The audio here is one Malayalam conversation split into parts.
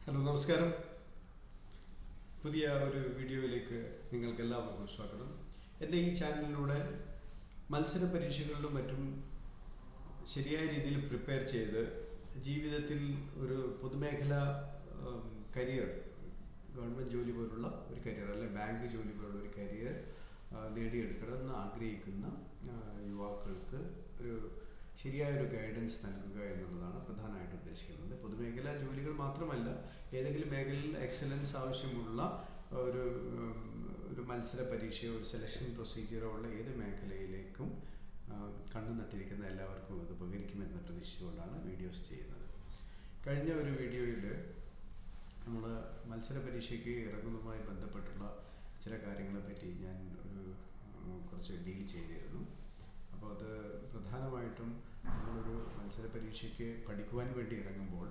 ഹലോ, നമസ്കാരം. പുതിയ ഒരു വീഡിയോയിലേക്ക് നിങ്ങൾക്ക് എല്ലാവർക്കും സ്വാഗതം. എൻ്റെ ഈ ചാനലിലൂടെ മത്സര പരീക്ഷകളിലും മറ്റും ശരിയായ രീതിയിൽ പ്രിപ്പയർ ചെയ്ത് ജീവിതത്തിൽ ഒരു പൊതുമേഖല കരിയർ, ഗവൺമെൻറ് ജോലി പോലുള്ള ഒരു കരിയർ അല്ലെങ്കിൽ ബാങ്ക് ജോലി പോലുള്ള ഒരു കരിയർ നേടിയെടുക്കണമെന്ന് ആഗ്രഹിക്കുന്ന യുവാക്കൾക്ക് ഒരു ശരിയായൊരു ഗൈഡൻസ് നൽകുക എന്നുള്ളതാണ് പ്രധാനമായിട്ട് ഉദ്ദേശിക്കുന്നത്. പൊതുമേഖലാ ജോലികൾ മാത്രമല്ല, ഏതെങ്കിലും മേഖലയിൽ എക്സലൻസ് ആവശ്യമുള്ള ഒരു ഒരു മത്സര പരീക്ഷയോ ഒരു സെലക്ഷൻ പ്രൊസീജിയറോ ഉള്ള ഏത് മേഖലയിലേക്കും കണ്ണു നട്ടിരിക്കുന്ന എല്ലാവർക്കും അത് ഉപകരിക്കുമെന്ന് പ്രതീക്ഷിച്ചുകൊണ്ടാണ് വീഡിയോസ് ചെയ്യുന്നത്. കഴിഞ്ഞ ഒരു വീഡിയോയിൽ നമ്മൾ മത്സര പരീക്ഷയ്ക്ക് ഇറങ്ങുന്നതുമായി ബന്ധപ്പെട്ടുള്ള ചില കാര്യങ്ങളെപ്പറ്റി ഞാൻ കുറച്ച് ഡീൽ ചെയ്തിരുന്നു. അപ്പോൾ അത് പ്രധാനമായിട്ടും നമ്മളൊരു മത്സര പരീക്ഷയ്ക്ക് പഠിക്കുവാൻ വേണ്ടി ഇറങ്ങുമ്പോൾ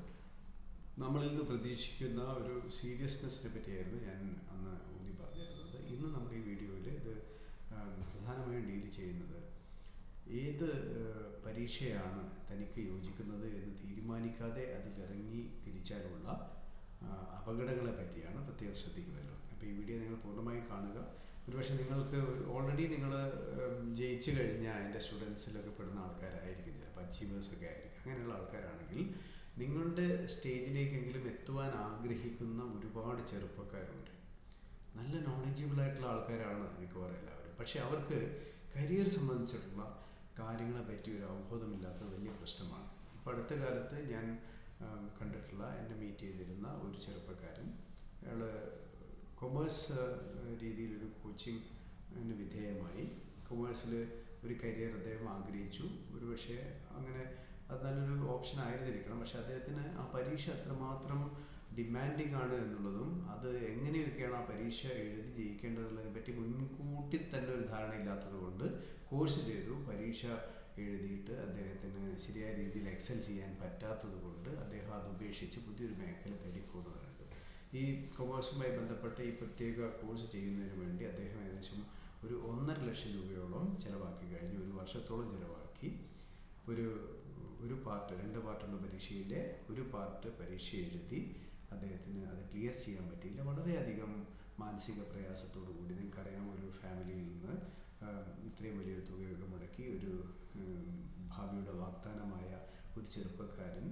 നമ്മളിൽ നിന്ന് പ്രതീക്ഷിക്കുന്ന ഒരു സീരിയസ്നെസ്സിനെ പറ്റിയായിരുന്നു ഞാൻ അന്ന് ഊന്നി പറഞ്ഞിരുന്നത്. ഇന്ന് നമ്മൾ ഈ വീഡിയോയിൽ ഇത് പ്രധാനമായും ഡീൽ ചെയ്യുന്നത് ഏത് പരീക്ഷയാണ് തനിക്ക് യോജിക്കുന്നത് എന്ന് തീരുമാനിക്കാതെ അതിലിറങ്ങി തിരിച്ചാലുള്ള അപകടങ്ങളെ പറ്റിയാണ് പ്രത്യേകം ശ്രദ്ധിക്കുമല്ലോ. അപ്പോൾ ഈ വീഡിയോ നിങ്ങൾ പൂർണ്ണമായും കാണുക. ഒരുപക്ഷെ നിങ്ങൾക്ക് ഓൾറെഡി നിങ്ങൾ ജയിച്ചു കഴിഞ്ഞാൽ എൻ്റെ സ്റ്റുഡൻസിലൊക്കെ പെടുന്ന ആൾക്കാരായിരിക്കും, ചിലപ്പോൾ അച്ചീവേഴ്സൊക്കെ ആയിരിക്കും. അങ്ങനെയുള്ള ആൾക്കാരാണെങ്കിൽ നിങ്ങളുടെ സ്റ്റേജിലേക്കെങ്കിലും എത്തുവാൻ ആഗ്രഹിക്കുന്ന ഒരുപാട് ചെറുപ്പക്കാരുണ്ട്. നല്ല നോളജബിളായിട്ടുള്ള ആൾക്കാരാണ് മിക്കവാറും എല്ലാവരും. പക്ഷേ അവർക്ക് കരിയർ സംബന്ധിച്ചിട്ടുള്ള കാര്യങ്ങളെ പറ്റി ഒരു അവബോധമില്ലാത്ത വലിയ പ്രശ്നമാണ്. ഇപ്പോൾ അടുത്ത കാലത്ത് ഞാൻ കണ്ടിട്ടുള്ള, എന്നെ മീറ്റ് ചെയ്തിരുന്ന ഒരു ചെറുപ്പക്കാരൻ, അയാൾ കൊമേഴ്സ് രീതിയിലൊരു കോച്ചിങ്ങിന് വിധേയമായി കൊമേഴ്സിൽ ഒരു കരിയർ അദ്ദേഹം ആഗ്രഹിച്ചു. ഒരുപക്ഷെ അങ്ങനെ അത് നല്ലൊരു ഓപ്ഷൻ ആയിരുന്നിരിക്കണം. പക്ഷെ അദ്ദേഹത്തിന് ആ പരീക്ഷ അത്രമാത്രം ഡിമാൻഡിങ് ആണ് എന്നുള്ളതും അത് എങ്ങനെയൊക്കെയാണ് ആ പരീക്ഷ എഴുതി ജയിക്കേണ്ടതെന്നുള്ളതിനെ പറ്റി മുൻകൂട്ടി തന്നെ ഒരു ധാരണയില്ലാത്തത് കൊണ്ട് കോഴ്സ് ചെയ്തു. പരീക്ഷ എഴുതിയിട്ട് അദ്ദേഹത്തിന് ശരിയായ രീതിയിൽ എക്സൽ ചെയ്യാൻ പറ്റാത്തത് കൊണ്ട് അദ്ദേഹം അത് ഉപേക്ഷിച്ച് പുതിയൊരു മേഖല തേടിപ്പോകുന്നതുണ്ട്. ഈ കൊമേഴ്സുമായി ബന്ധപ്പെട്ട ഈ പ്രത്യേക കോഴ്സ് ചെയ്യുന്നതിന് വേണ്ടി അദ്ദേഹം ഏകദേശം ഒരു 1.5 ലക്ഷം രൂപയോളം ചിലവാക്കി കഴിഞ്ഞു. ഒരു വർഷത്തോളം ചിലവാക്കി ഒരു പാർട്ട്, 2 പാർട്ടുള്ള പരീക്ഷയിലെ ഒരു പാർട്ട് പരീക്ഷ എഴുതി അദ്ദേഹത്തിന് അത് ക്ലിയർ ചെയ്യാൻ പറ്റിയില്ല. വളരെയധികം മാനസിക പ്രയാസത്തോടു കൂടി, നിങ്ങൾക്കറിയാം, ഒരു ഫാമിലിയിൽ നിന്ന് ഇത്രയും വലിയൊരു തുകയൊക്കെ മുടക്കി ഒരു ഭാവിയുടെ വാഗ്ദാനമായ ഒരു ചെറുപ്പക്കാരൻ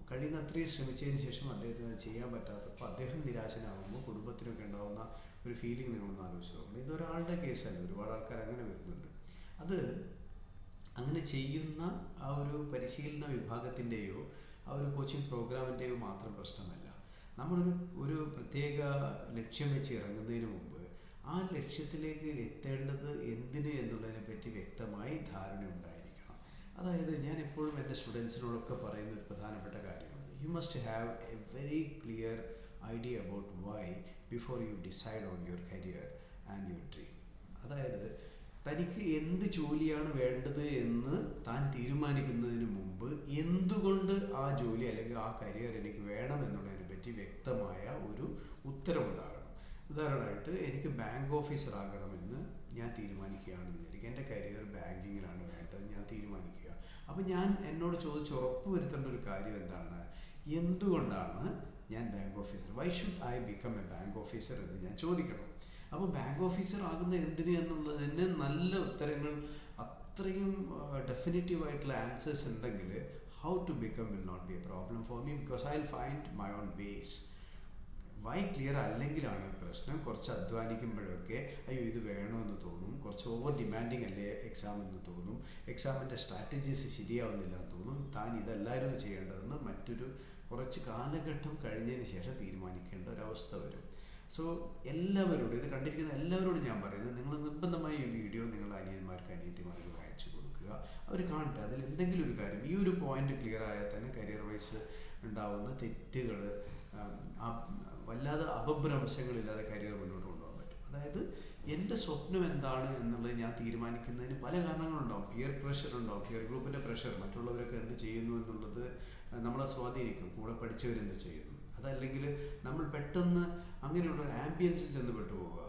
കഴിയുന്ന അത്രയും ശ്രമിച്ചതിന് ശേഷം അദ്ദേഹത്തിന് അത് ചെയ്യാൻ പറ്റാത്തപ്പോൾ അദ്ദേഹം നിരാശനാകുമ്പോൾ കുടുംബത്തിനൊക്കെ ഉണ്ടാകുന്ന ഒരു ഫീലിംഗ് നിങ്ങളൊന്ന് ആലോചിച്ച് നോക്കണം. ഇതൊരാളുടെ കേസല്ല, ഒരുപാട് ആൾക്കാർ അങ്ങനെ വരുന്നുണ്ട്. അത് അങ്ങനെ ചെയ്യുന്ന ആ ഒരു പരിശീലന വിഭാഗത്തിൻ്റെയോ ആ ഒരു കോച്ചിങ് പ്രോഗ്രാമിൻ്റെയോ മാത്രം പ്രശ്നമല്ല. നമ്മളൊരു പ്രത്യേക ലക്ഷ്യം വെച്ച് ഇറങ്ങുന്നതിന് മുമ്പ് ആ ലക്ഷ്യത്തിലേക്ക് എത്തേണ്ടത് എന്തിന് എന്നുള്ളതിനെ പറ്റി വ്യക്തമായി ധാരണ ഉണ്ടായിരിക്കണം. അതായത് ഞാൻ എപ്പോഴും എൻ്റെ സ്റ്റുഡൻസിനോടൊക്കെ പറയുന്ന ഒരു പ്രധാനപ്പെട്ട കാര്യമുണ്ട്. You must have a very clear idea about why before you decide on your career and your dream. അതായത് തനിക്ക് എന്ത് ജോലിയാണ് വേണ്ടത് എന്ന് താൻ തീരുമാനിക്കുന്നതിന് മുമ്പ് എന്തുകൊണ്ട് ആ ജോലി അല്ലെങ്കിൽ ആ കരിയർ എനിക്ക് വേണം എന്നുള്ളതിനെ പറ്റി വ്യക്തമായ ഒരു ഉത്തരവുണ്ടാകണം. ഉദാഹരണമായിട്ട്, എനിക്ക് ബാങ്ക് ഓഫീസർ ആകണമെന്ന് ഞാൻ തീരുമാനിക്കുകയാണെന്ന് വിചാരിക്കുക. എൻ്റെ കരിയർ ബാങ്കിങ്ങിലാണ് വേണ്ടത് ഞാൻ തീരുമാനിക്കുക. അപ്പോൾ ഞാൻ എന്നോട് ചോദിച്ച് ഉറപ്പ് വരുത്തേണ്ട ഒരു കാര്യം എന്താണ്? എന്തുകൊണ്ടാണ് ഞാൻ bank officer, why should I become A bank officer എന്ന് ഞാൻ ചോദിക്കണം. അപ്പോൾ ബാങ്ക് ഓഫീസർ ആകുന്ന എന്തിന് എന്നുള്ളതിന് നല്ല ഉത്തരങ്ങൾ, അത്രയും ഡെഫിനിറ്റീവായിട്ടുള്ള ആൻസേഴ്സ് ഉണ്ടെങ്കിൽ how to become will not be a problem for me, because I will find my own ways. Why clear അല്ലെങ്കിലാണ് പ്രശ്നം. കുറച്ച് അധ്വാനിക്കുമ്പോഴൊക്കെ അയ്യോ ഇത് വേണമെന്ന് തോന്നും, കുറച്ച് ഓവർ ഡിമാൻഡിങ് അല്ലേ എക്സാം എന്ന് തോന്നും, എക്സാമിൻ്റെ സ്ട്രാറ്റജീസ് ശരിയാവുന്നില്ല എന്ന് തോന്നും, താൻ ഇതല്ലായിരുന്നു ചെയ്യേണ്ടതെന്ന് കുറച്ച് കാലഘട്ടം കഴിഞ്ഞതിന് ശേഷം തീരുമാനിക്കേണ്ട ഒരവസ്ഥ വരും. സോ എല്ലാവരോടും, ഇത് കണ്ടിരിക്കുന്ന എല്ലാവരോടും ഞാൻ പറയുന്നത്, നിങ്ങൾ നിർബന്ധമായി ഈ വീഡിയോ നിങ്ങളുടെ അനിയന്മാർക്ക് അനിയത്തിമാർക്ക് അയച്ചു കൊടുക്കുക. അവർ കാണട്ടെ, അതിൽ എന്തെങ്കിലും ഒരു കാര്യം, ഈ ഒരു പോയിന്റ് ക്ലിയർ ആയാൽ തന്നെ കരിയർ വൈസ് ഉണ്ടാവുന്ന തെറ്റുകൾ, വല്ലാതെ അപഭ്രംശങ്ങളില്ലാതെ കരിയർ മുന്നോട്ട് കൊണ്ടുപോകാൻ പറ്റും. അതായത് എൻ്റെ സ്വപ്നം എന്താണ് എന്നുള്ളത് ഞാൻ തീരുമാനിക്കുന്നതിന് പല കാരണങ്ങളുണ്ടാവും. പിയർ പ്രഷർ ഉണ്ടാവും, പിയർ ഗ്രൂപ്പിൻ്റെ പ്രഷർ, മറ്റുള്ളവരൊക്കെ എന്ത് ചെയ്യുന്നു എന്നുള്ളത് നമ്മളെ സ്വാധീനിക്കും, കൂടെ പഠിച്ചവരെന്ത് ചെയ്യുന്നു. അതല്ലെങ്കിൽ നമ്മൾ പെട്ടെന്ന് അങ്ങനെയുള്ള ഒരു ആംബിയൻസിൽ ചെന്ന് പെട്ടുപോവുക.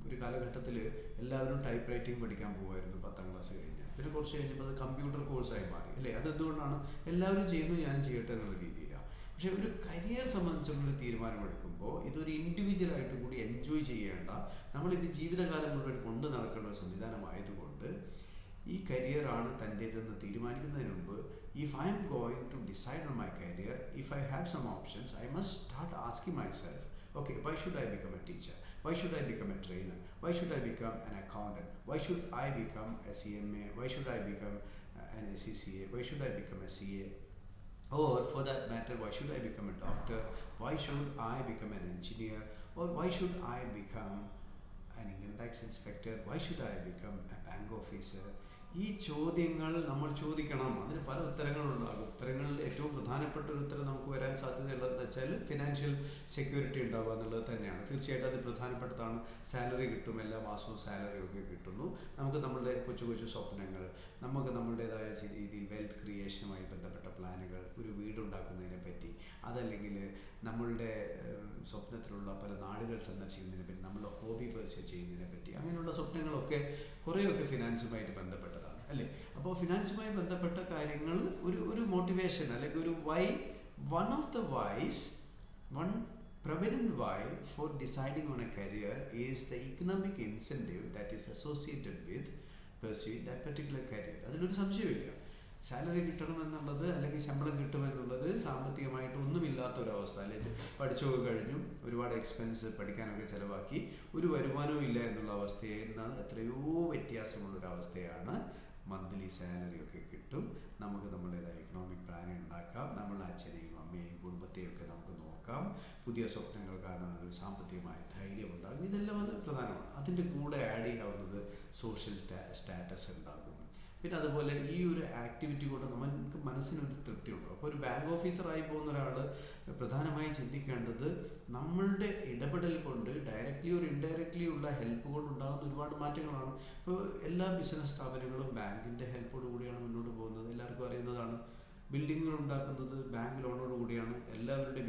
ഒരു കാലഘട്ടത്തിൽ എല്ലാവരും ടൈപ്പ് റൈറ്റിംഗ് പഠിക്കാൻ പോകുമായിരുന്നു 10ാം ക്ലാസ് കഴിഞ്ഞാൽ. പിന്നെ കുറച്ച് കഴിഞ്ഞപ്പോൾ അത് കമ്പ്യൂട്ടർ കോഴ്സായി മാറി അല്ലേ. അതെന്തുകൊണ്ടാണ്? എല്ലാവരും ചെയ്യുന്നു, ഞാനും ചെയ്യട്ടെ എന്നുള്ള രീതിയിലാണ്. പക്ഷേ ഒരു കരിയർ സംബന്ധിച്ചുള്ളൊരു തീരുമാനമെടുക്കുമ്പോൾ ഇതൊരു ഇൻഡിവിജ്വലായിട്ട് കൂടി എൻജോയ് ചെയ്യേണ്ട, നമ്മളിത് ജീവിതകാലം മുഴുവൻ കൊണ്ട് നടക്കേണ്ട ഒരു സംവിധാനമായതുകൊണ്ട് ഈ കരിയറാണ് തൻ്റേതെന്ന് തീരുമാനിക്കുന്നതിന് മുമ്പ്, if I am going to decide on my career, if I have some options, I must start asking myself, okay, why should I become a teacher? Why should I become a trainer? Why should I become an accountant? Why should I become a CMA? Why should I become an SCCA? Why should I become a CA? Or for that matter, why should I become a doctor? Why should I become an engineer? Or why should I become an income tax inspector? Why should I become a bank officer? ഈ ചോദ്യങ്ങൾ നമ്മൾ ചോദിക്കണം. അതിന് പല ഉത്തരങ്ങളുണ്ടാകും. ഉത്തരങ്ങളിൽ ഏറ്റവും പ്രധാനപ്പെട്ട ഒരു ഉത്തരം നമുക്ക് വരാൻ സാധ്യതയുള്ളതെന്ന് വെച്ചാൽ ഫിനാൻഷ്യൽ സെക്യൂരിറ്റി ഉണ്ടാവുക എന്നുള്ളത് തന്നെയാണ്. തീർച്ചയായിട്ടും അത് പ്രധാനപ്പെട്ടതാണ്. സാലറി കിട്ടും, എല്ലാ മാസവും സാലറി ഒക്കെ കിട്ടുന്നു. നമുക്ക് നമ്മളുടെ കൊച്ചു കൊച്ചു സ്വപ്നങ്ങൾ, നമുക്ക് നമ്മളുടേതായ രീതിയിൽ വെൽത്ത് ക്രിയേഷനുമായി ബന്ധപ്പെട്ട പ്ലാനുകൾ, ഒരു വീടുണ്ടാക്കുന്നതിനെ പറ്റി, അതല്ലെങ്കിൽ നമ്മളുടെ സ്വപ്നത്തിലുള്ള പല നാടുകൾ സന്ദർശിക്കുന്നതിനെ പറ്റി, നമ്മളുടെ ഹോബി പെർസ്യൂ ചെയ്യുന്നതിനെ പറ്റി, അങ്ങനെയുള്ള സ്വപ്നങ്ങളൊക്കെ കുറേയൊക്കെ ഫിനാൻസുമായിട്ട് ബന്ധപ്പെട്ടതാണ് അല്ലേ. അപ്പോൾ ഫിനാൻസുമായി ബന്ധപ്പെട്ട കാര്യങ്ങൾ ഒരു മോട്ടിവേഷൻ അല്ലെങ്കിൽ ഒരു why, one of the whys, one prevalent why for deciding on a career is the economic incentive that is associated with pursuing that particular career. അതിലൊരു സംശയമില്ല. സാലറി കിട്ടണമെന്നുള്ളത് അല്ലെങ്കിൽ ശമ്പളം കിട്ടുമെന്നുള്ളത് സാമ്പത്തികമായിട്ട് ഒന്നുമില്ലാത്തൊരവസ്ഥ, അല്ലെങ്കിൽ പഠിച്ചൊക്കെ കഴിഞ്ഞു ഒരുപാട് എക്സ്പെൻസ് പഠിക്കാനൊക്കെ ചിലവാക്കി ഒരു വരുമാനവും ഇല്ല എന്നുള്ള അവസ്ഥയിൽ നിന്നാണ് എത്രയോ വ്യത്യാസമുള്ളൊരവസ്ഥയാണ്. മന്ത്ലി സാലറി ഒക്കെ കിട്ടും, നമുക്ക് നമ്മുടേതായ എക്കണോമിക് പ്ലാൻ ഉണ്ടാക്കാം, നമ്മളുടെ അച്ഛനെയും അമ്മയെയും കുടുംബത്തെയും ഒക്കെ നമുക്ക് നോക്കാം, പുതിയ സ്വപ്നങ്ങൾ കാണാനൊരു സാമ്പത്തികമായ ധൈര്യം ഉണ്ടാകും. ഇതെല്ലാം അത് പ്രധാനമാണ്. അതിൻ്റെ കൂടെ ആഡ് ചെയ്യാവുന്നത് സോഷ്യൽ സ്റ്റാറ്റസ് ഉണ്ടാകും. പിന്നെ അതുപോലെ ഈ ഒരു ആക്ടിവിറ്റി കൊണ്ട് നമുക്ക് മനസ്സിനൊരു തൃപ്തി ഉണ്ടാകും. അപ്പോൾ ഒരു ബാങ്ക് ഓഫീസറായി പോകുന്ന ഒരാൾ പ്രധാനമായും ചിന്തിക്കേണ്ടത് നമ്മളുടെ ഇടപെടൽ കൊണ്ട് ഡയറക്റ്റ്ലി ഒരു ഇൻഡയറക്റ്റ്ലി ഉള്ള ഹെൽപ്പ് കൊണ്ട് ഉണ്ടാകുന്ന ഒരുപാട് മാറ്റങ്ങളാണ്. ഇപ്പോൾ എല്ലാ ബിസിനസ് സ്ഥാപനങ്ങളും ബാങ്കിൻ്റെ ഹെൽപ്പോട് കൂടിയാണ് മുന്നോട്ട് പോകുന്നത്. എല്ലാവർക്കും അറിയുന്നതാണ്. ബിൽഡിങ്ങുകൾ ഉണ്ടാക്കുന്നത് ബാങ്ക് ലോണോട് കൂടിയാണ്.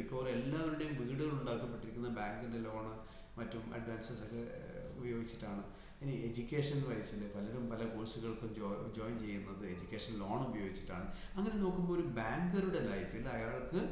മിക്കവാറും എല്ലാവരുടെയും വീടുകൾ ഉണ്ടാക്കപ്പെട്ടിരിക്കുന്നത് ബാങ്കിൻ്റെ ലോണ് മറ്റും അഡ്വാൻസസ് ഒക്കെ ഉപയോഗിച്ചിട്ടാണ്. ഇനി എഡ്യൂക്കേഷൻ വൈസിൽ പലരും പല കോഴ്സുകൾക്കും ജോയിൻ ചെയ്യുന്നത് എഡ്യൂക്കേഷൻ ലോൺ ഉപയോഗിച്ചിട്ടാണ്. അങ്ങനെ നോക്കുമ്പോൾ ഒരു ബാങ്കറുടെ ലൈഫിൽ അയാൾക്ക്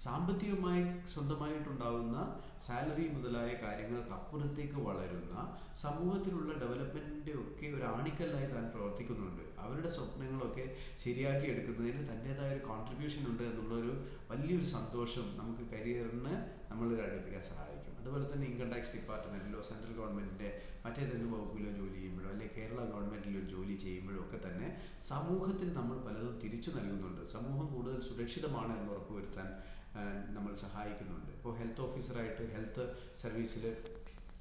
സാമ്പത്തികമായി സ്വന്തമായിട്ടുണ്ടാകുന്ന സാലറി മുതലായ കാര്യങ്ങൾക്ക് അപ്പുറത്തേക്ക് വളരുന്ന സമൂഹത്തിലുള്ള ഡെവലപ്മെൻറ്റിൻ്റെ ഒക്കെ ഒരു ആണിക്കല്ലായി താൻ പ്രവർത്തിക്കുന്നുണ്ട്. അവരുടെ സ്വപ്നങ്ങളൊക്കെ ശരിയാക്കി എടുക്കുന്നതിന് തൻ്റേതായ ഒരു കോൺട്രിബ്യൂഷൻ ഉണ്ട് എന്നുള്ളൊരു വലിയൊരു സന്തോഷം നമുക്ക് കരിയറിന് നമ്മളെ അടുപ്പിക്കാൻ സഹായിക്കും. അതുപോലെ തന്നെ ഇൻകം ടാക്സ് ഡിപ്പാർട്ട്മെൻറ്റിലോ സെൻട്രൽ ഗവൺമെൻറ്റിൻ്റെ മറ്റേതെങ്കിലും വകുപ്പിലോ ജോലി ചെയ്യുമ്പോഴോ അല്ലെങ്കിൽ കേരള ഗവൺമെൻറ്റിലോ ജോലി ചെയ്യുമ്പോഴോ ഒക്കെ തന്നെ സമൂഹത്തിൽ നമ്മൾ പലതും തിരിച്ചു നൽകുന്നുണ്ട്. സമൂഹം കൂടുതൽ സുരക്ഷിതമാണ് എന്ന് ഉറപ്പുവരുത്താൻ നമ്മൾ സഹായിക്കുന്നുണ്ട്. ഇപ്പോൾ ഹെൽത്ത് ഓഫീസറായിട്ട് ഹെൽത്ത് സർവീസിൽ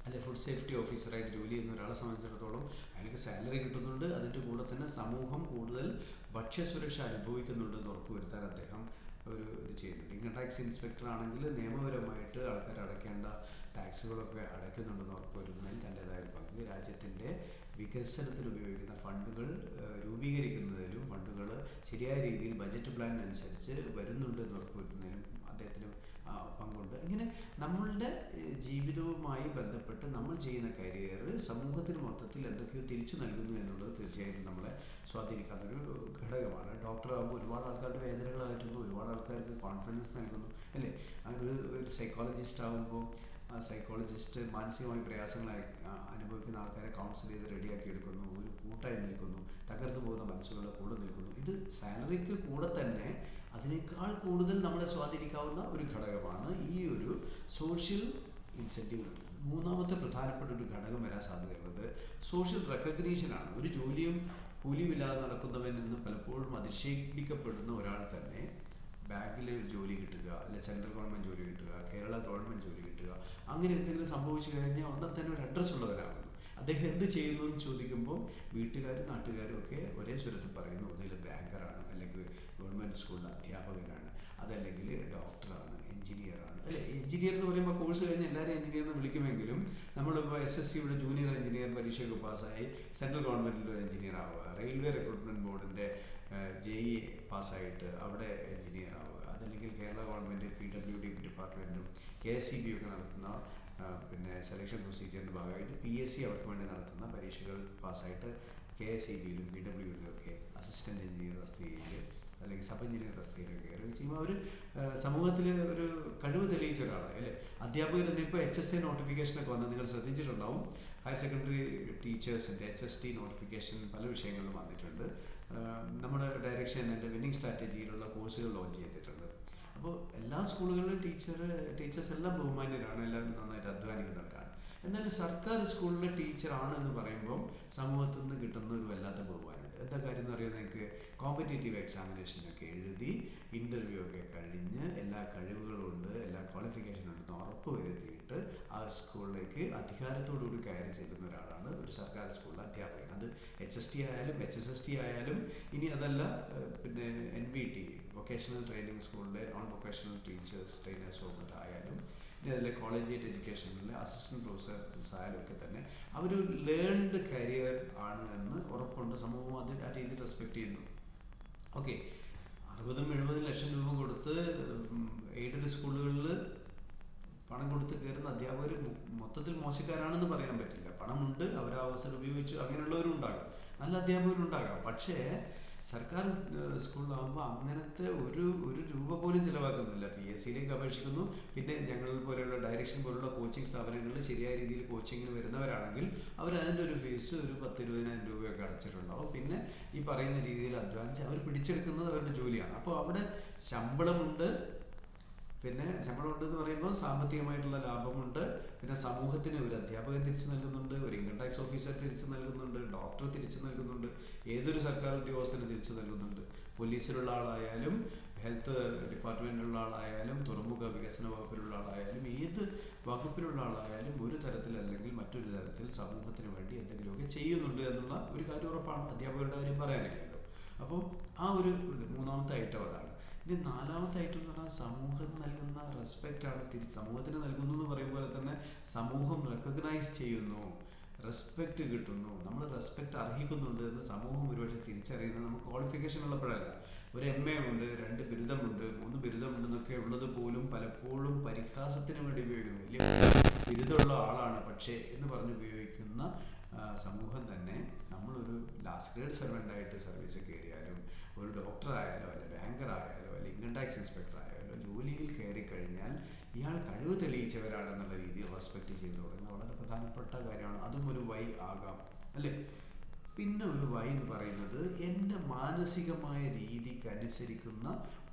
അല്ലെങ്കിൽ ഫുഡ് സേഫ്റ്റി ഓഫീസറായിട്ട് ജോലി ചെയ്യുന്ന ഒരാളെ സംബന്ധിച്ചിടത്തോളം അയാൾക്ക് സാലറി കിട്ടുന്നുണ്ട്, അതിൻ്റെ കൂടെ തന്നെ സമൂഹം കൂടുതൽ ഭക്ഷ്യസുരക്ഷ അനുഭവിക്കുന്നുണ്ടെന്ന് ഉറപ്പുവരുത്താൻ അദ്ദേഹം ഇത് ചെയ്യുന്നുണ്ട്. ഇൻകം ടാക്സ് ഇൻസ്പെക്ടർ ആണെങ്കിൽ നിയമപരമായിട്ട് ആൾക്കാർ അടയ്ക്കേണ്ട ടാക്സുകളൊക്കെ അടയ്ക്കുന്നുണ്ടെന്ന് ഉറപ്പുവരുത്തുന്നതിൽ തൻ്റേതായ ഒരു പങ്ക്, രാജ്യത്തിൻ്റെ വികസനത്തിന് ഉപയോഗിക്കുന്ന ഫണ്ടുകൾ രൂപീകരിക്കുന്നതിലും ഫണ്ടുകൾ ശരിയായ രീതിയിൽ ബജറ്റ് പ്ലാനിനനുസരിച്ച് വരുന്നുണ്ട് എന്ന് ഉറപ്പുവരുത്തുന്നതിലും അദ്ദേഹത്തിന് പങ്കുണ്ട്. ഇങ്ങനെ നമ്മളുടെ ജീവിതവുമായി ബന്ധപ്പെട്ട് നമ്മൾ ചെയ്യുന്ന കരിയർ സമൂഹത്തിന് മൊത്തത്തിൽ എന്തൊക്കെയോ തിരിച്ചു നൽകുന്നു എന്നുള്ളത് തീർച്ചയായിട്ടും നമ്മളെ സ്വാധീനിക്കാവുന്നൊരു ഘടകമാണ്. ഡോക്ടറാകുമ്പോൾ ഒരുപാട് ആൾക്കാരുടെ വേദനകൾ അകറ്റുന്നു, ഒരുപാട് ആൾക്കാർക്ക് കോൺഫിഡൻസ് നൽകുന്നു അല്ലേ. അങ്ങനെ ഒരു സൈക്കോളജിസ്റ്റ് ആകുമ്പോൾ സൈക്കോളജിസ്റ്റ് മാനസികമായി പ്രയാസങ്ങൾ അനുഭവിക്കുന്ന ആൾക്കാരെ കൗൺസിൽ ചെയ്ത് റെഡിയാക്കി എടുക്കുന്നു, ഒരു കൂട്ടായി നിൽക്കുന്നു, തകർന്നു പോകുന്ന മനസ്സുകളുടെ കൂടെ നിൽക്കുന്നു. ഇത് സാലറിക്ക് കൂടെ തന്നെ അതിനേക്കാൾ കൂടുതൽ നമ്മളെ സ്വാധീനിക്കാവുന്ന ഒരു ഘടകമാണ് ഈ ഒരു സോഷ്യൽ ഇൻസെൻറ്റീവ്. മൂന്നാമത്തെ പ്രധാനപ്പെട്ട ഒരു ഘടകം വരാൻ സാധ്യതയുള്ളത് സോഷ്യൽ റെക്കഗ്നീഷനാണ്. ഒരു ജോലിയും കൂലിയുമില്ലാതെ നടക്കുന്നവൻ നിന്ന് പലപ്പോഴും അധിക്ഷേപിക്കപ്പെടുന്ന ഒരാൾ തന്നെ ബാങ്കിൽ ജോലി കിട്ടുക, അല്ലെങ്കിൽ സെൻട്രൽ ഗവൺമെൻറ് ജോലി കിട്ടുക, കേരള ഗവൺമെൻറ് ജോലി കിട്ടുക, അങ്ങനെ എന്തെങ്കിലും സംഭവിച്ചു കഴിഞ്ഞാൽ ഉടനെ തന്നെ ഒരു അഡ്രസ്സ് ഉള്ളവരാകുന്നു. അദ്ദേഹം എന്ത് ചെയ്യുന്നു എന്ന് ചോദിക്കുമ്പോൾ വീട്ടുകാരും നാട്ടുകാരും ഒക്കെ ഒരേ സ്വരത്തിൽ പറയുന്നു, ഒന്നുകിൽ ബാങ്കറാണ്, അല്ലെങ്കിൽ ഗവൺമെൻറ് സ്കൂളിലെ അധ്യാപകനാണ്, അതല്ലെങ്കിൽ ഡോക്ടറാണ്, എഞ്ചിനീയറാണ് അല്ലെ. എഞ്ചിനീയർ എന്ന് പറയുമ്പോൾ കോഴ്സ് കഴിഞ്ഞ് എല്ലാവരും എഞ്ചിനീയർ എന്ന് വിളിക്കുമെങ്കിലും നമ്മളിപ്പോൾ SSCയുടെ ജൂനിയർ എഞ്ചിനീയർ പരീക്ഷയൊക്കെ പാസ്സായി സെൻട്രൽ ഗവൺമെൻറ്റിൻ്റെ ഒരു എഞ്ചിനീയർ ആവുക, റെയിൽവേ റിക്രൂട്ട്മെൻറ്റ് ബോർഡിൻ്റെ JE പാസ്സായിട്ട് അവിടെ എഞ്ചിനീയർ ആവുക, അതല്ലെങ്കിൽ കേരള ഗവൺമെൻറ് PWD ഡിപ്പാർട്ട്മെൻറ്റും KSEB ഒക്കെ നടത്തുന്ന പിന്നെ സെലക്ഷൻ പ്രൊസീജിയറിൻ്റെ ഭാഗമായിട്ട് PSC അവർക്ക് വേണ്ടി നടത്തുന്ന പരീക്ഷകൾ പാസ്സായിട്ട് KSEBയിലും PWDയിലും ഒക്കെ അസിസ്റ്റൻറ്റ് എഞ്ചിനീയർ തസ്തികയിൽ അല്ലെങ്കിൽ സബ് എഞ്ചിനീയർ തസ്തികയിലൊക്കെ കയറുകയും ചെയ്യുമ്പോൾ അവർ സമൂഹത്തിൽ ഒരു കഴിവ് തെളിയിച്ച ഒരാളാണ് അല്ലേ. അധ്യാപകർ തന്നെ ഇപ്പോൾ HSA നോട്ടിഫിക്കേഷനൊക്കെ വന്ന് നിങ്ങൾ ശ്രദ്ധിച്ചിട്ടുണ്ടാവും. ഹയർ സെക്കൻഡറി ടീച്ചേഴ്സിൻ്റെ HST നോട്ടിഫിക്കേഷൻ പല വിഷയങ്ങളിലും വന്നിട്ടുണ്ട്. നമ്മുടെ ഡയറക്ഷൻ എൻ്റെ വിന്നിംഗ് സ്ട്രാറ്റജിയിലുള്ള കോഴ്സുകൾ ലോഞ്ച് ചെയ്തിട്ടുണ്ട്. അപ്പോൾ എല്ലാ സ്കൂളുകളിലും ടീച്ചേഴ്സ് എല്ലാം ബഹുമാന്യരാണ്, എല്ലാവരും നന്നായിട്ട് അധ്വാനിക്കുന്നവരാണ്. എന്നാലും സർക്കാർ സ്കൂളിലെ ടീച്ചറാണ് എന്ന് പറയുമ്പം സമൂഹത്തിൽ നിന്ന് കിട്ടുന്ന ഒരു വല്ലാത്ത ബഹുമാനമുണ്ട്. എന്താ കാര്യം എന്ന് പറയുന്നത്, നിങ്ങൾക്ക് കോമ്പറ്റേറ്റീവ് എക്സാമിനേഷനൊക്കെ എഴുതി ഇൻ്റർവ്യൂ ഒക്കെ കഴിഞ്ഞ് എല്ലാ കഴിവുകളുണ്ട്, എല്ലാ ക്വാളിഫിക്കേഷനും ഉണ്ടെന്ന് ഉറപ്പ് വരുത്തിയിട്ട് ആ സ്കൂളിലേക്ക് അധികാരത്തോടുകൂടി കയറി ചെല്ലുന്ന ഒരാളാണ് ഒരു സർക്കാർ സ്കൂളിലെ അധ്യാപകൻ. അത് HST ആയാലും HSST ആയാലും, ഇനി അതല്ല പിന്നെ NVT വൊക്കേഷണൽ ട്രെയിനിങ് സ്കൂളിലെ നോൺ വൊക്കേഷണൽ ട്രെയിനേഴ്സോ ആയാലും, ഇനി അതിലെ കോളേജിയേറ്റ് എഡ്യൂക്കേഷനിലെ അസിസ്റ്റൻറ്റ് പ്രൊഫസേഴ്സ് ആയാലും ഒക്കെ തന്നെ അവർ ലേൺഡ് കരിയർ ആണ് എന്ന് ഉറപ്പുണ്ട്. സമൂഹം അത് ആ രീതിയിൽ റെസ്പെക്റ്റ് ചെയ്യുന്നു. ഓക്കെ, 60-70 ലക്ഷം രൂപ കൊടുത്ത് എയ്ഡഡ് സ്കൂളുകളിൽ പണം കൊടുത്ത് കയറുന്ന അധ്യാപകർ മൊത്തത്തിൽ മോശക്കാരാണെന്ന് പറയാൻ പറ്റില്ല. പണമുണ്ട്, അവർ ആ അവസരം ഉപയോഗിച്ച് അങ്ങനെയുള്ളവരും ഉണ്ടാകാം, നല്ല അധ്യാപകരുണ്ടാകാം. പക്ഷേ സർക്കാർ സ്കൂളിലാകുമ്പോൾ അങ്ങനത്തെ ഒരു രൂപ പോലും ചിലവാക്കുന്നില്ല. PSCയിലേക്ക് അപേക്ഷിക്കുന്നു, പിന്നെ ഞങ്ങൾ പോലെയുള്ള ഡയറക്ഷൻ പോലുള്ള കോച്ചിങ് സ്ഥാപനങ്ങളിൽ ശരിയായ രീതിയിൽ കോച്ചിങ്ങിന് വരുന്നവരാണെങ്കിൽ അവർ അതിൻ്റെ ഒരു ഫീസ് ഒരു 10-20,000 രൂപയൊക്കെ അടച്ചിട്ടുണ്ടാവും. പിന്നെ ഈ പറയുന്ന രീതിയിൽ അധ്വാനിച്ച് അവർ പിടിച്ചെടുക്കുന്നത് അവരുടെ ജോലിയാണ്. അപ്പോൾ അവിടെ ശമ്പളമുണ്ട്, പിന്നെ ശമ്പളമുണ്ടെന്ന് പറയുമ്പോൾ സാമ്പത്തികമായിട്ടുള്ള ലാഭമുണ്ട്, പിന്നെ സമൂഹത്തിന് ഒരു അധ്യാപകൻ തിരിച്ചു നൽകുന്നുണ്ട്, ഒരു ഇൻകം ടാക്സ് ഓഫീസർ തിരിച്ചു നൽകുന്നുണ്ട്, ഡോക്ടർ തിരിച്ചു നൽകുന്നുണ്ട്, ഏതൊരു സർക്കാർ ഉദ്യോഗസ്ഥന് തിരിച്ചു നൽകുന്നുണ്ട്. പോലീസിലുള്ള ആളായാലും ഹെൽത്ത് ഡിപ്പാർട്ട്മെൻറ്റിലുള്ള ആളായാലും തുറമുഖ വികസന വകുപ്പിലുള്ള ആളായാലും ഏത് വകുപ്പിലുള്ള ആളായാലും ഒരു തരത്തിലല്ലെങ്കിൽ മറ്റൊരു തരത്തിൽ സമൂഹത്തിന് വേണ്ടി എന്തെങ്കിലുമൊക്കെ ചെയ്യുന്നുണ്ട് എന്നുള്ള ഒരു കാര്യം ഉറപ്പാണ്. അധ്യാപകരുടെ കാര്യം പറയാനില്ലല്ലോ. അപ്പോൾ ആ ഒരു മൂന്നാമത്തെ ഐറ്റം അതാണ്. ഇനി നാലാമത്തെ ഐറ്റം എന്ന് പറഞ്ഞാൽ സമൂഹം നൽകുന്ന റെസ്പെക്റ്റാണ്. സമൂഹത്തിന് നൽകുന്നു എന്ന് പറയും പോലെ തന്നെ സമൂഹം റെക്കഗ്നൈസ് ചെയ്യുന്നു, റെസ്പെക്റ്റ് കിട്ടുന്നു, നമ്മൾ റെസ്പെക്റ്റ് അർഹിക്കുന്നുണ്ട് എന്ന് സമൂഹം ഒരുപക്ഷെ തിരിച്ചറിയുന്നത് നമുക്ക് ക്വാളിഫിക്കേഷൻ ഉള്ളപ്പോഴല്ല. ഒരു MA ഉണ്ട്, 2 ബിരുദമുണ്ട്, 3 ബിരുദമുണ്ടെന്നൊക്കെ ഉള്ളത് പോലും പലപ്പോഴും പരിഹാസത്തിന് വേണ്ടി ഉപയോഗിക്കുന്നു. വലിയ ബിരുദമുള്ള ആളാണ് പക്ഷേ എന്ന് പറഞ്ഞ് ഉപയോഗിക്കുന്ന സമൂഹം തന്നെ നമ്മളൊരു ലാസ്റ്റ് ഗ്രേഡ് സെർവൻ്റായിട്ട് സർവീസ് കയറിയാലും, ഒരു ഡോക്ടറായാലോ അല്ലെ ബാങ്കറായാലോ അല്ലെ ഇൻകം ടാക്സ് ഇൻസ്പെക്ടർ ആയാലോ ജോലിയിൽ കയറി കഴിഞ്ഞാൽ ഇയാൾ കഴിവ് തെളിയിച്ചവരാണെന്നുള്ള രീതിയിൽ റെസ്പെക്റ്റ് ചെയ്തു തുടങ്ങുന്നത് വളരെ പ്രധാനപ്പെട്ട കാര്യമാണ്. അതും ഒരു വൈ ആകാം അല്ലേ. പിന്നെ ഒരു വൈ എന്ന് പറയുന്നത് എൻ്റെ മാനസികമായ രീതിക്ക് അനുസരിക്കുന്ന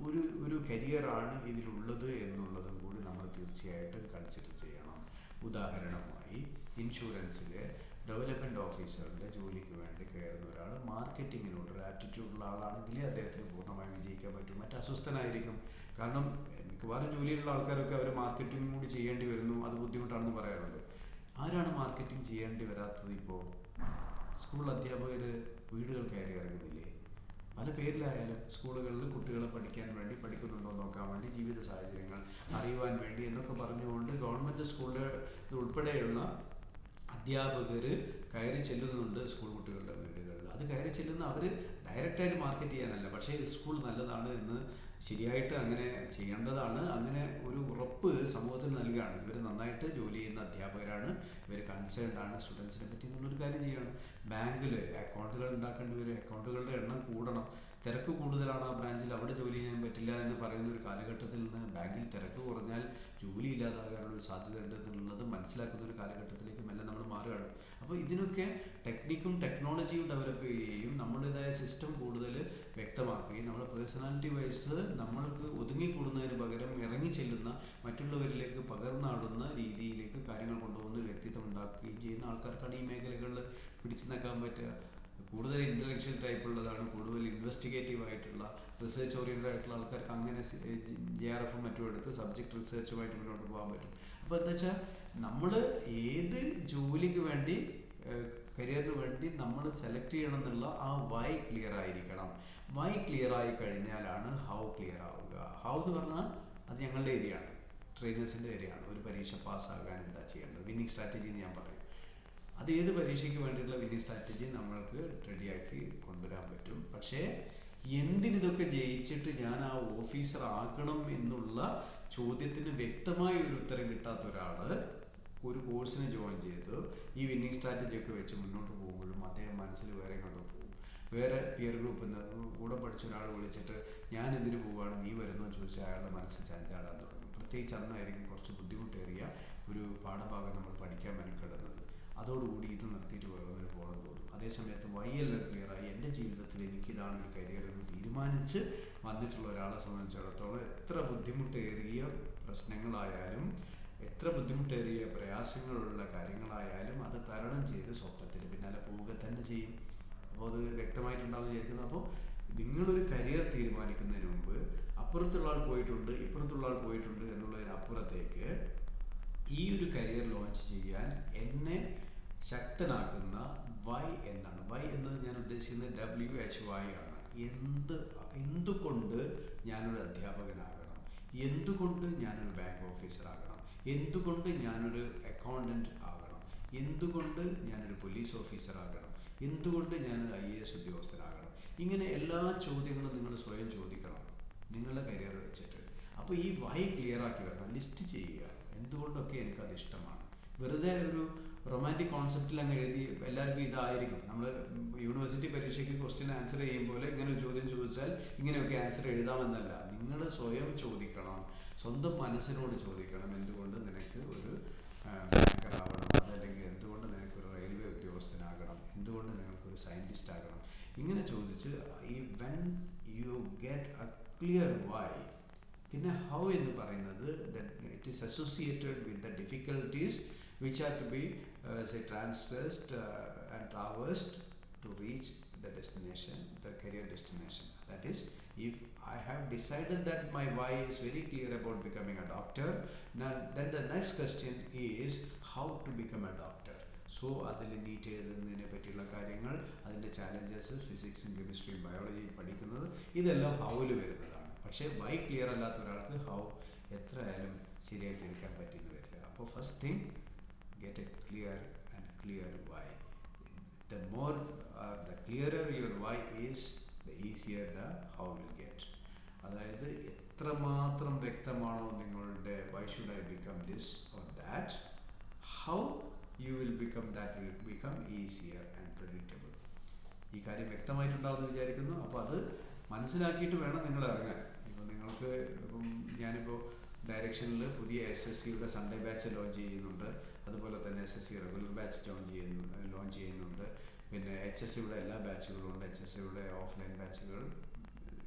ഒരു കരിയറാണ് ഇതിലുള്ളത് എന്നുള്ളതും കൂടി നമ്മൾ തീർച്ചയായിട്ടും കൺസിഡർ ചെയ്യണം. ഉദാഹരണമായി ഇൻഷുറൻസിലെ ഡെവലപ്മെൻറ്റ് ഓഫീസറിൻ്റെ ജോലിക്ക് വേണ്ടി കയറുന്ന ഒരാൾ മാർക്കറ്റിങ്ങിനോട് ഒരു ആപ്റ്റിറ്റ്യൂഡുള്ള ആളാണെങ്കിലേ അദ്ദേഹത്തിന് പൂർണ്ണമായും വിജയിക്കാൻ പറ്റും. മറ്റ് അസ്വസ്ഥനായിരിക്കും. കാരണം മിക്കവാറും ജോലിയുള്ള ആൾക്കാരൊക്കെ അവർ മാർക്കറ്റിംഗ് കൂടി ചെയ്യേണ്ടി വരുന്നു, അത് ബുദ്ധിമുട്ടാണെന്ന് പറയാറുണ്ട്. ആരാണ് മാർക്കറ്റിംഗ് ചെയ്യേണ്ടി വരാത്തത്? ഇപ്പോൾ സ്കൂൾ അധ്യാപകർ വീടുകൾ കയറി ഇറങ്ങുന്നില്ലേ? പല പേരിലായാലും സ്കൂളുകളിൽ കുട്ടികളെ പഠിക്കാൻ വേണ്ടി, പഠിക്കുന്നുണ്ടോ നോക്കാൻ വേണ്ടി, ജീവിത സാഹചര്യങ്ങൾ അറിയുവാൻ വേണ്ടി എന്നൊക്കെ പറഞ്ഞുകൊണ്ട് ഗവൺമെൻറ് സ്കൂളിൽ ഉൾപ്പെടെയുള്ള അധ്യാപകർ കയറി ചെല്ലുന്നുണ്ട് സ്കൂൾ കുട്ടികളുടെ വീടുകളിൽ. അത് കയറി ചെല്ലുന്ന അവർ ഡയറക്റ്റായിട്ട് മാർക്കറ്റ് ചെയ്യാനല്ല, പക്ഷേ സ്കൂൾ നല്ലതാണ് എന്ന് ശരിയായിട്ട് അങ്ങനെ ചെയ്യേണ്ടതാണ്. അങ്ങനെ ഒരു ഉറപ്പ് സമൂഹത്തിന് നൽകുകയാണ്. ഇവർ നന്നായിട്ട് ജോലി ചെയ്യുന്ന അധ്യാപകരാണ്, ഇവർ കൺസേൺഡ് ആണ് സ്റ്റുഡൻസിനെ പറ്റി എന്നുള്ളൊരു കാര്യം ചെയ്യണം. ബാങ്കിൽ അക്കൗണ്ടുകൾ ഉണ്ടാക്കേണ്ടി വരും, അക്കൗണ്ടുകളുടെ എണ്ണം കൂടണം, തിരക്ക് കൂടുതലാണ് ആ ബ്രാഞ്ചിൽ, അവിടെ ജോലി ചെയ്യാൻ പറ്റില്ല എന്ന് പറയുന്ന ഒരു കാലഘട്ടത്തിൽ നിന്ന് ബാങ്കിൽ തിരക്ക് കുറഞ്ഞാൽ ജോലി ഇല്ലാതാകാനുള്ള ഒരു സാധ്യത ഉണ്ട് എന്നുള്ളത് മനസ്സിലാക്കുന്ന ഒരു കാലഘട്ടത്തിലേക്ക് മെല്ലെ നമ്മൾ മാറുകയാണ്. അപ്പോൾ ഇതിനൊക്കെ ടെക്നിക്കും ടെക്നോളജിയും ഡെവലപ്പ് ചെയ്യുകയും നമ്മുടേതായ സിസ്റ്റം കൂടുതൽ വ്യക്തമാക്കുകയും നമ്മുടെ പേഴ്സണാലിറ്റി വൈസ് നമ്മൾക്ക് ഒതുങ്ങിക്കൂടുന്നതിന് പകരം ഇറങ്ങി ചെല്ലുന്ന മറ്റുള്ളവരിലേക്ക് പകർന്നാടുന്ന രീതിയിലേക്ക് കാര്യങ്ങൾ കൊണ്ടുപോകുന്ന ഒരു വ്യക്തിത്വം ഉണ്ടാക്കുകയും ചെയ്യുന്ന ആൾക്കാർക്കാണ് ഈ മേഖലകളിൽ പിടിച്ചു നിൽക്കാൻ പറ്റുക. കൂടുതൽ ഇൻ്റലക്ച്വൽ ടൈപ്പ് ഉള്ളതാണ്, കൂടുതൽ ഇൻവെസ്റ്റിഗേറ്റീവ് ആയിട്ടുള്ള റിസർച്ച് ഓറിയൻറ്റഡ് ആയിട്ടുള്ള ആൾക്കാർക്ക് അങ്ങനെ JRF മറ്റും എടുത്ത് സബ്ജക്റ്റ് റിസർച്ചുമായിട്ട് മുന്നോട്ട് പോകാൻ പറ്റും. അപ്പോൾ എന്താ വെച്ചാൽ നമ്മൾ ഏത് ജോലിക്ക് വേണ്ടി, കരിയറിന് വേണ്ടി നമ്മൾ സെലക്ട് ചെയ്യണം എന്നുള്ള ആ വൈ ക്ലിയർ ആയിരിക്കണം. വൈ ക്ലിയർ ആയി കഴിഞ്ഞാലാണ് ഹൗ ക്ലിയർ ആവുക. ഹൗ എന്ന് പറഞ്ഞാൽ അത് ഞങ്ങളുടെ ഏരിയയാണ്, ട്രെയിനേഴ്സിൻ്റെ ഏരിയയാണ്. ഒരു പരീക്ഷ പാസ്സാകാൻ എന്താ ചെയ്യേണ്ടത്, വിന്നിങ് സ്ട്രാറ്റജി എന്ന് ഞാൻ പറയും. അത് ഏത് പരീക്ഷയ്ക്ക് വേണ്ടിയിട്ടുള്ള വിന്നിങ് സ്ട്രാറ്റജി നമ്മൾക്ക് റെഡിയാക്കി കൊണ്ടുവരാൻ പറ്റും. പക്ഷേ എന്തിനിതൊക്കെ ജയിച്ചിട്ട് ഞാൻ ആ ഓഫീസർ ആക്കണം എന്നുള്ള ചോദ്യത്തിന് വ്യക്തമായ ഒരു ഉത്തരം കിട്ടാത്ത ഒരാൾ ഒരു കോഴ്സിന് ജോയിൻ ചെയ്ത് ഈ വിന്നിങ് സ്ട്രാറ്റജി ഒക്കെ വെച്ച് മുന്നോട്ട് പോകുമ്പോഴും അദ്ദേഹം മനസ്സിൽ വേറെ എങ്ങോട്ട് പോകും. വേറെ പിയർ ഗ്രൂപ്പിൽ നിന്ന് കൂടെ പഠിച്ച ഒരാൾ വിളിച്ചിട്ട് ഞാനിതിന് പോവുകയാണ് നീ വരുന്നോ എന്ന് ചോദിച്ചാൽ അയാളുടെ മനസ്സ് ചാഞ്ചാടാൻ തുടങ്ങും. പ്രത്യേകിച്ച് അന്നായിരിക്കും കുറച്ച് ബുദ്ധിമുട്ടേറിയ ഒരു പാഠഭാഗം നമ്മൾ പഠിക്കാൻ മെനക്കെടുന്നത്. അതോടുകൂടി ഇത് നിർത്തിയിട്ട് വേറൊന്നിന് പോകണം തോന്നും. അതേസമയത്ത് എല്ലാം ക്ലിയറായി എൻ്റെ ജീവിതത്തിൽ എനിക്കിതാണ് ഒരു കരിയർ എന്ന് തീരുമാനിച്ച് വന്നിട്ടുള്ള ഒരാളെ സംബന്ധിച്ചിടത്തോളം എത്ര ബുദ്ധിമുട്ടേറിയ പ്രശ്നങ്ങളായാലും എത്ര ബുദ്ധിമുട്ടേറിയ പ്രയാസങ്ങളുള്ള കാര്യങ്ങളായാലും അത് തരണം ചെയ്ത് സ്വപ്നത്തിന് പിന്നാലെ പോവുക തന്നെ ചെയ്യും. അപ്പോൾ അത് വ്യക്തമായിട്ടുണ്ടാകുമെന്ന് വിചാരിക്കുന്നു. അപ്പോൾ നിങ്ങളൊരു കരിയർ തീരുമാനിക്കുന്നതിന് മുമ്പ് അപ്പുറത്തുള്ള ആൾ പോയിട്ടുണ്ട് ഇപ്പുറത്തുള്ള ആൾ പോയിട്ടുണ്ട് എന്നുള്ളതിനപ്പുറത്തേക്ക് ഈ ഒരു കരിയർ ലോഞ്ച് ചെയ്യാൻ എന്നെ ശക്തനാക്കുന്ന വൈ എന്നാണ്. വൈ എന്നത് ഞാൻ ഉദ്ദേശിക്കുന്നത് WHY ആണ്. എന്തുകൊണ്ട് ഞാനൊരു അധ്യാപകനാകണം, എന്തുകൊണ്ട് ഞാനൊരു ബാങ്ക് ഓഫീസർ ആകണം, എന്തുകൊണ്ട് ഞാനൊരു അക്കൗണ്ടൻറ്റ് ആകണം, എന്തുകൊണ്ട് ഞാനൊരു പോലീസ് ഓഫീസർ ആകണം, എന്തുകൊണ്ട് ഞാനൊരു IAS ഉദ്യോഗസ്ഥനാകണം. ഇങ്ങനെ എല്ലാ ചോദ്യങ്ങളും നിങ്ങൾ സ്വയം ചോദിക്കണം നിങ്ങളുടെ കരിയർ വെച്ചിട്ട്. അപ്പോൾ ഈ വൈ ക്ലിയർ ആക്കി വരണം, ലിസ്റ്റ് ചെയ്യുക. എന്തുകൊണ്ടൊക്കെ എനിക്കത് ഇഷ്ടമാണ്. വെറുതെ ഒരു റൊമാൻറ്റിക് കോൺസെപ്റ്റിൽ അങ്ങ് എഴുതി എല്ലാവർക്കും ഇതായിരിക്കും. നമ്മൾ യൂണിവേഴ്സിറ്റി പരീക്ഷയ്ക്ക് ക്വസ്റ്റ്യൻ ആൻസർ ചെയ്യും പോലെ ഇങ്ങനെ ഒരു ചോദ്യം ചോദിച്ചാൽ ഇങ്ങനെയൊക്കെ ആൻസർ എഴുതാമെന്നല്ല. നിങ്ങൾ സ്വയം ചോദിക്കണം, സ്വന്തം മനസ്സിനോട് ചോദിക്കണം, എന്തുകൊണ്ട് നിനക്ക് ഒരു ബാങ്കർ ആവണം, അതല്ലെങ്കിൽ എന്തുകൊണ്ട് നിനക്കൊരു റെയിൽവേ ഉദ്യോഗസ്ഥനാകണം, എന്തുകൊണ്ട് നിനക്കൊരു സയൻറ്റിസ്റ്റ് ആകണം. ഇങ്ങനെ ചോദിച്ച് ഈ when you get a clear why. പിന്നെ ഹൗ എന്ന് പറയുന്നത് it is associated with the difficulties which are to be say transgressed and traversed to reach the destination, the career destination. That is, if I have decided that my why is very clear about becoming a doctor, now then the next question is how to become a doctor. So അതിൽ നീറ്റ് എഴുതുന്നതിനെ പറ്റിയുള്ള കാര്യങ്ങൾ, അതിൻ്റെ ചാലഞ്ചസ്, ഫിസിക്സും കെമിസ്ട്രിയും ബയോളജിയും പഠിക്കുന്നത്, ഇതെല്ലാം ഹൗവിൽ വരുന്നതാണ്. പക്ഷേ വൈ ക്ലിയർ അല്ലാത്ത ഒരാൾക്ക് ഹൗ എത്ര ആയാലും ശരിയാക്കി എടുക്കാൻ പറ്റിയെന്ന് വരില്ല. അപ്പോൾ first thing, get a clear why. The clearer your why is, the easier the how will get. അതായത് എത്രമാത്രം വ്യക്തമാണോ നിങ്ങളുടെ why should I become this or that, how you will become that will become easier and predictable. ഈ കാര്യം വ്യക്തമായിട്ടുണ്ടാവുമെന്ന് വിചാരിക്കുന്നു. അപ്പോൾ അത് മനസ്സിലാക്കിയിട്ട് വേണം നിങ്ങൾ ഇറങ്ങാൻ. ഇപ്പോൾ നിങ്ങൾക്ക് ഞാനിപ്പോൾ ഡയറക്ഷനിൽ പുതിയ SSCയുടെ സൺഡേ ബാച്ച് ലോഞ്ച് ചെയ്യുന്നുണ്ട്. അതുപോലെ തന്നെ SSC റെഗുലർ ബാച്ച് ലോഞ്ച് ചെയ്യുന്നുണ്ട്. പിന്നെ HSCയുടെ എല്ലാ ബാച്ചുകളും ഉണ്ട്. HSCയുടെ ഓഫ്ലൈൻ ബാച്ചുകൾ,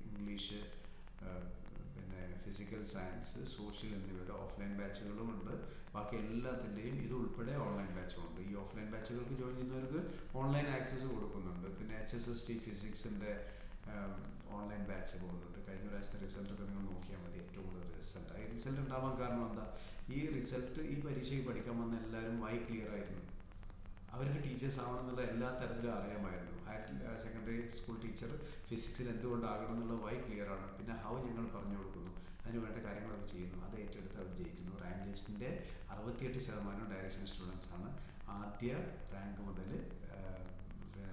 ഇംഗ്ലീഷ്, പിന്നെ ഫിസിക്കൽ സയൻസ്, സോഷ്യൽ എന്നിവയുടെ ഓഫ്ലൈൻ ബാച്ചുകളും ഉണ്ട്. ബാക്കി എല്ലാത്തിൻ്റെയും ഇത് ഉൾപ്പെടെ ഓൺലൈൻ ബാച്ചുകളുണ്ട്. ഈ ഓഫ്ലൈൻ ബാച്ചുകൾക്ക് ജോയിൻ ചെയ്യുന്നവർക്ക് ഓൺലൈൻ ആക്സസ് കൊടുക്കുന്നുണ്ട്. പിന്നെ HSST ഫിസിക്സിൻ്റെ ഓൺലൈൻ ബാച്ച് പോകുന്നുണ്ട്. കഴിഞ്ഞ പ്രാവശ്യത്തെ റിസൾട്ടൊക്കെ നിങ്ങൾ നോക്കിയാൽ മതി. ഏറ്റവും കൂടുതൽ റിസൾട്ട്, ഈ റിസൾട്ട് ഉണ്ടാവാൻ കാരണം എന്താ? ഈ റിസൾട്ട് ഈ പരീക്ഷയ്ക്ക് പഠിക്കാൻ വന്ന എല്ലാവരും വൈ ക്ലിയർ ആയിരുന്നു. അവർക്ക് ടീച്ചേഴ്സ് ആവണം എന്നുള്ള എല്ലാ തരത്തിലും അറിയാമായിരുന്നു. സെക്കൻഡറി സ്കൂൾ ടീച്ചർ ഫിസിക്സിൽ എന്തുകൊണ്ടാകണം എന്നുള്ള വൈ ക്ലിയർ ആണ്. പിന്നെ ഹൗ ഞങ്ങൾ പറഞ്ഞു കൊടുക്കുന്നു, അതിന് വേണ്ട കാര്യങ്ങളൊക്കെ ചെയ്യുന്നു, അത് ഏറ്റെടുത്ത് അവർ ജയിക്കുന്നു. റാങ്ക് ലിസ്റ്റിൻ്റെ 68% ഡയറക്ഷൻ സ്റ്റുഡൻസ് ആണ്. ആദ്യ റാങ്ക് മുതൽ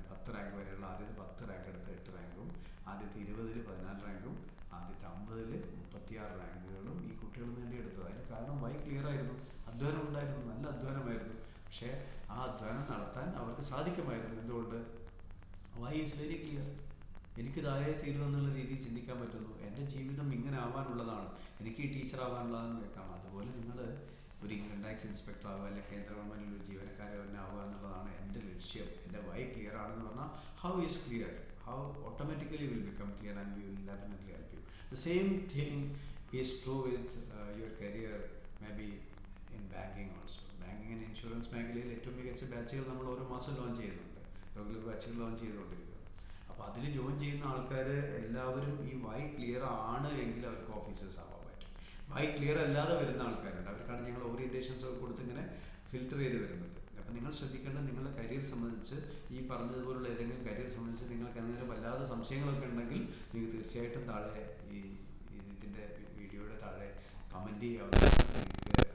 10 റാങ്ക് വരെയുള്ള ആദ്യത്തെ 10 റാങ്ക് എടുത്ത് 8 റാങ്കും, ആദ്യത്തെ 20-ൽ 14 റാങ്കും, ആദ്യത്തെ 50-ൽ 36 റാങ്കുകളും ഈ കുട്ടികൾ നേടിയെടുത്തത്. അതിന് കാരണം വൈ ക്ലിയർ ആയിരുന്നു, അധ്വാനം ഉണ്ടായിരുന്നു, നല്ല അധ്വാനമായിരുന്നു. പക്ഷേ ആ അധ്വാനം നടത്താൻ അവർക്ക് സാധിക്കുമായിരുന്നു. എന്തുകൊണ്ട്? Why is very clear. എനിക്കിതായേ തീരുമെന്നുള്ള രീതിയിൽ ചിന്തിക്കാൻ പറ്റുന്നു. എൻ്റെ ജീവിതം ഇങ്ങനെ ആവാനുള്ളതാണ്, എനിക്ക് ഈ ടീച്ചർ ആവാനുള്ളതെന്ന് വ്യക്തമാണ്. അതുപോലെ നിങ്ങൾ ഒരു ഇൻകം ടാക്സ് ഇൻസ്പെക്ടർ ആവുക, അല്ലെങ്കിൽ കേന്ദ്ര ഗവൺമെൻറ്റിൽ ഒരു ജീവനക്കാരെ തന്നെ ആവുക എന്നുള്ളതാണ് എൻ്റെ ലക്ഷ്യം. എൻ്റെ വൈ ക്ലിയർ ആണെന്ന് പറഞ്ഞാൽ how is clear, how automatically will become clear and we will definitely help you. The same thing is true with your career, maybe in banking also. Banking and insurance മേഖലയിൽ ഏറ്റവും മികച്ച ബാച്ചുകൾ നമ്മൾ ഓരോ മാസം ലോഞ്ച് ചെയ്യുന്നുണ്ട്, റെഗുലർ ബാച്ചുകൾ ലോഞ്ച് ചെയ്തുകൊണ്ടിരിക്കുന്നത്. അപ്പോൾ അതിൽ ജോയിൻ ചെയ്യുന്ന ആൾക്കാർ എല്ലാവരും ഈ വൈ ക്ലിയർ ആണ് എങ്കിൽ അവർക്ക് ഓഫീസേഴ്സ് ആവാൻ പറ്റും. വൈ ക്ലിയർ അല്ലാതെ വരുന്ന ആൾക്കാരുണ്ട്, അവർക്കാണ് ഞങ്ങൾ ഓറിയൻറ്റേഷൻസ് ഒക്കെ കൊടുത്ത് ഇങ്ങനെ ഫിൽറ്റർ ചെയ്ത് വരുന്നത്. അപ്പോൾ നിങ്ങൾ ശ്രദ്ധിക്കേണ്ടത്, നിങ്ങളുടെ കരിയർ സംബന്ധിച്ച് ഈ പറഞ്ഞതുപോലുള്ള ഏതെങ്കിലും കരിയർ സംബന്ധിച്ച് നിങ്ങൾക്ക് എന്തെങ്കിലും വല്ലാതെ സംശയങ്ങളൊക്കെ ഉണ്ടെങ്കിൽ നിങ്ങൾക്ക് തീർച്ചയായിട്ടും താഴെ ഇതിൻ്റെ വീഡിയോയുടെ താഴെ കമൻറ്റ് ചെയ്യാവുന്നതാണ്.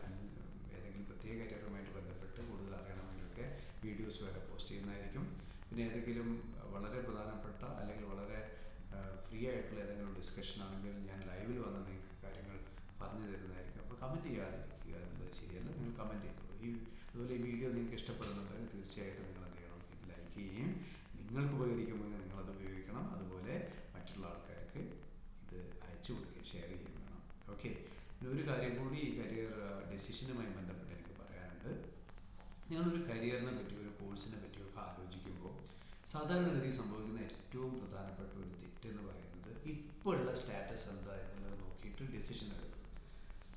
നിങ്ങൾക്ക് ഏതെങ്കിലും പ്രത്യേക കരിയറുമായിട്ട് ബന്ധപ്പെട്ട് കൂടുതൽ അറിയണമെങ്കിലൊക്കെ വീഡിയോസ് വരെ പോസ്റ്റ് ചെയ്യുന്നതായിരിക്കും. പിന്നെ ഏതെങ്കിലും വളരെ പ്രധാനപ്പെട്ട അല്ലെങ്കിൽ വളരെ ഫ്രീ ആയിട്ടുള്ള ഏതെങ്കിലും ഡിസ്കഷൻ ആണെങ്കിൽ ഞാൻ ലൈവിൽ വന്ന് നിങ്ങൾക്ക് കാര്യങ്ങൾ പറഞ്ഞു തരുന്നതായിരിക്കും. അപ്പോൾ കമൻറ്റ് ചെയ്യാതിരിക്കുക എന്നുള്ളത് ശരിയല്ല, നിങ്ങൾ കമൻറ്റ് ചെയ്തോളൂ. അതുപോലെ ഈ വീഡിയോ നിങ്ങൾക്ക് ഇഷ്ടപ്പെടുന്നുണ്ടെങ്കിൽ തീർച്ചയായിട്ടും നിങ്ങൾ എന്ത് ചെയ്യണം, ഇത് ലൈക്ക് ചെയ്യുകയും നിങ്ങൾക്ക് ഉപകരിക്കുമെങ്കിൽ നിങ്ങൾ നിങ്ങളത് ഉപയോഗിക്കണം. അതുപോലെ മറ്റുള്ള ആൾക്കാർക്ക് ഇത് അയച്ചു കൊടുക്കുക, ഷെയർ ചെയ്യുകയും വേണം. ഓക്കെ. പിന്നെ ഒരു കാര്യം കൂടി ഈ കരിയർ ഡെസിഷനുമായി ബന്ധപ്പെട്ട് എനിക്ക് പറയാനുണ്ട്. നിങ്ങളൊരു കരിയറിനെ പറ്റിയോ ഒരു കോഴ്സിനെ പറ്റിയോ ഒക്കെ ആലോചിക്കുമ്പോൾ സാധാരണഗതി സംഭവിക്കുന്ന ഏറ്റവും പ്രധാനപ്പെട്ട ഒരു തെറ്റെന്ന് പറയുന്നത് ഇപ്പോൾ ഉള്ള സ്റ്റാറ്റസ് എന്താ എന്നുള്ളത് നോക്കിയിട്ട് ഡെസിഷൻ എടുക്കും.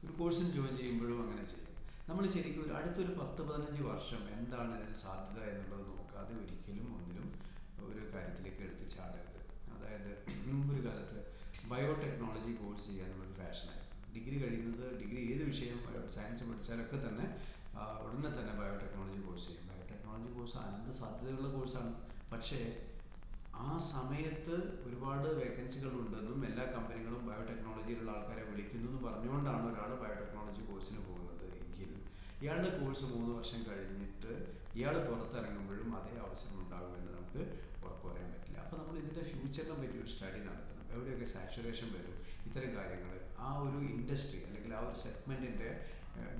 ഒരു കോഴ്സിന് ജോയിൻ ചെയ്യുമ്പോഴും അങ്ങനെ ചെയ്യും. നമ്മൾ ശരിക്കും ഒരു അടുത്തൊരു 10-15 വർഷം എന്താണ് ഇതിന് സാധ്യത എന്നുള്ളത് നോക്കാതെ ഒരിക്കലും ഒന്നിലും ഒരു കാര്യത്തിലേക്ക് എടുത്ത് ചാടരുത്. അതായത് മുമ്പൊരു കാലത്ത് ബയോടെക്നോളജി കോഴ്സ് ചെയ്യാനുള്ളൊരു ഫാഷനായിരുന്നു. ഡിഗ്രി കഴിയുന്നത്, ഡിഗ്രി ഏത് വിഷയം സയൻസ് പഠിച്ചാലൊക്കെ തന്നെ ഉടനെ തന്നെ ബയോടെക്നോളജി കോഴ്സ് ചെയ്യും. ബയോടെക്നോളജി കോഴ്സ് അനന്ത സാധ്യതയുള്ള കോഴ്സാണ്. പക്ഷേ ആ സമയത്ത് ഒരുപാട് വേക്കൻസികൾ ഉണ്ടെന്നും എല്ലാ കമ്പനികളും ബയോടെക്നോളജിയിലുള്ള ആൾക്കാരെ വിളിക്കുന്നു എന്ന് പറഞ്ഞുകൊണ്ടാണ് ഒരാൾ ബയോടെക്നോളജി കോഴ്സിന് പോകുന്നത് എങ്കിൽ ഇയാളുടെ കോഴ്സ് 3 വർഷം കഴിഞ്ഞിട്ട് ഇയാൾ പുറത്തിറങ്ങുമ്പോഴും അതേ അവസരം ഉണ്ടാകുമെന്ന് നമുക്ക് ഉറപ്പ് പറയാൻ പറ്റില്ല. അപ്പോൾ നമ്മൾ ഇതിൻ്റെ ഫ്യൂച്ചറിനെ പറ്റി ഒരു സ്റ്റഡി നടത്തണം. എവിടെയൊക്കെ സാച്ചുറേഷൻ വരും, ഇത്തരം കാര്യങ്ങൾ, ആ ഒരു ഇൻഡസ്ട്രി അല്ലെങ്കിൽ ആ ഒരു സെഗ്മെൻറ്റിൻ്റെ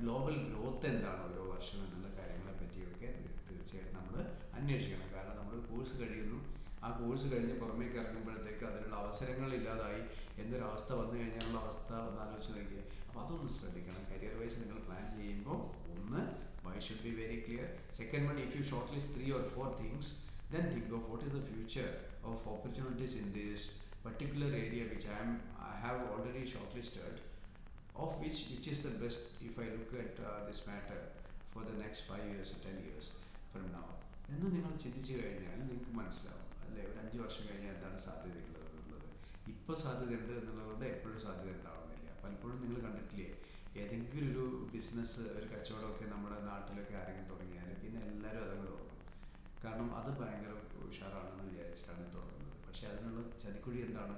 ഗ്ലോബൽ ഗ്രോത്ത് എന്താണ് ഓരോ വർഷം എന്നുള്ള കാര്യങ്ങളെ പറ്റിയൊക്കെ തീർച്ചയായിട്ടും നമ്മൾ അന്വേഷിക്കണം. കാരണം നമ്മൾ കോഴ്സ് കഴിയുന്നു, ആ കോഴ്സ് കഴിഞ്ഞ് പുറമേക്ക് ഇറങ്ങുമ്പോഴത്തേക്ക് അതിനുള്ള അവസരങ്ങൾ ഇല്ലാതായി എന്നൊരവസ്ഥ വന്നു കഴിഞ്ഞാലുള്ള അവസ്ഥ ഒന്ന് ആലോചിച്ച് നോക്കിയേ. അപ്പോൾ അതൊന്ന് ശ്രദ്ധിക്കണം. കരിയർ വൈസ് നിങ്ങൾ പ്ലാൻ ചെയ്യുമ്പോൾ ഒന്ന്, why should be very clear. Second one, if you shortlist 3 or 4 things, then think of what is the future of opportunities in this particular area which I have already shortlisted, of which is the best if I look at this matter for the next 5 years or 10 years from now. എന്ന് നിങ്ങൾ ചിന്തിച്ചു കഴിഞ്ഞാൽ നിങ്ങൾക്ക് മനസ്സിലാവും അല്ലേ, ഒരു 5 വർഷം കഴിഞ്ഞാൽ എന്താണ് സാധ്യതയുള്ളത് എന്നുള്ളത്. ഇപ്പോൾ സാധ്യതയുണ്ട് എന്നുള്ളതുകൊണ്ട് എപ്പോഴും സാധ്യത ഉണ്ടാവുന്നില്ല. പലപ്പോഴും നിങ്ങൾ കണ്ടിട്ടില്ലേ, ഏതെങ്കിലും ഒരു ബിസിനസ്, ഒരു കച്ചവടമൊക്കെ നമ്മുടെ നാട്ടിലൊക്കെ ആരെങ്കിലും തുടങ്ങിയാൽ പിന്നെ എല്ലാവരും അതങ്ങ് തുടങ്ങും. കാരണം അത് ഭയങ്കര ഉഷാറാണെന്ന് വിചാരിച്ചിട്ടാണ് തുടങ്ങുന്നത്. പക്ഷേ അതിനുള്ള ചതിക്കുഴി എന്താണ്?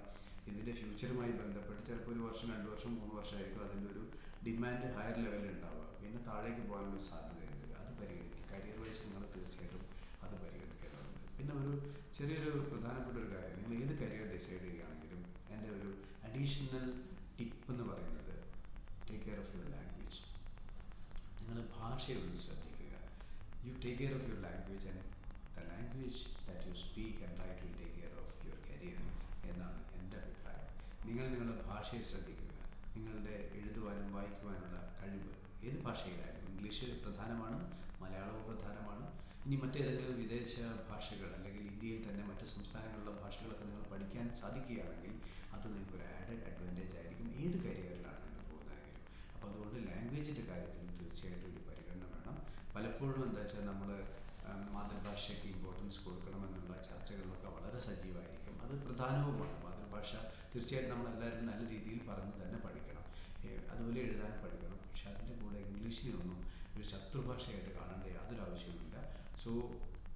ഇതിൻ്റെ ഫ്യൂച്ചറുമായി ബന്ധപ്പെട്ട് ചിലപ്പോൾ 1 വർഷം 2 വർഷം 3 വർഷമായിരിക്കും അതിൻ്റെ ഒരു ഡിമാൻഡ് ഹയർ ലെവലിൽ ഉണ്ടാവുക. പിന്നെ താഴേക്ക് പോകാനുള്ള സാധ്യതയുണ്ട്. അത് പരിഗണിക്കുക. കരിയർ വൈസ് നിങ്ങൾ തീർച്ചയായിട്ടും അത് പരിഗണിക്കേണ്ടതുണ്ട്. പിന്നെ ഒരു ചെറിയൊരു പ്രധാനപ്പെട്ട ഒരു കാര്യം, നിങ്ങൾ ഏത് കരിയർ ഡിസൈഡ് ചെയ്യുകയാണെങ്കിലും എൻ്റെ ഒരു അഡീഷണൽ ടിപ്പ് എന്ന് പറയുന്നത്, take care of your language. നിങ്ങൾ ഭാഷയൊന്ന് ശ്രദ്ധിക്കുക. You take care of your language and the language that you speak and try to take care of your career എന്നാണ് എൻ്റെ അഭിപ്രായം. നിങ്ങൾ നിങ്ങളുടെ ഭാഷയെ ശ്രദ്ധിക്കുക. നിങ്ങളുടെ എഴുതുവാനും വായിക്കുവാനുള്ള കഴിവ് ഏത് ഭാഷയിലായാലും, ഇംഗ്ലീഷ് പ്രധാനമാണ്, മലയാളവും പ്രധാനമാണ്. ഇനി മറ്റേതെങ്കിലും വിദേശ ഭാഷകൾ അല്ലെങ്കിൽ ഇന്ത്യയിൽ തന്നെ മറ്റ് സംസ്ഥാനങ്ങളിലുള്ള ഭാഷകളൊക്കെ നിങ്ങൾ പഠിക്കാൻ സാധിക്കുകയാണെങ്കിൽ അത് നിങ്ങൾക്കൊരു ആഡഡ് അഡ്വാൻറ്റേജ് ആയിരിക്കും ഏത് കരിയറിലാണ് നിങ്ങൾ പോകുന്നതെങ്കിലും. അപ്പോൾ അതുകൊണ്ട് ലാംഗ്വേജിൻ്റെ കാര്യത്തിലും തീർച്ചയായിട്ടും ഒരു പരിഗണന വേണം. പലപ്പോഴും എന്താ വെച്ചാൽ നമ്മൾ മാതൃഭാഷയ്ക്ക് ഇമ്പോർട്ടൻസ് കൊടുക്കണമെന്നുള്ള ചർച്ചകളിലൊക്കെ വളരെ സജീവമായിരിക്കും. അത് പ്രധാനവുമാണ്. മാതൃഭാഷ തീർച്ചയായിട്ടും നമ്മളെല്ലാവരും നല്ല രീതിയിൽ പറഞ്ഞ് തന്നെ പഠിക്കണം. അതുപോലെ എഴുതാൻ പഠിക്കണം. പക്ഷെ അതിൻ്റെ കൂടെ ഇംഗ്ലീഷിനൊന്നും ഒരു ശത്രുഭാഷയായിട്ട് കാണേണ്ട യാതൊരു ആവശ്യവുമില്ല. സോ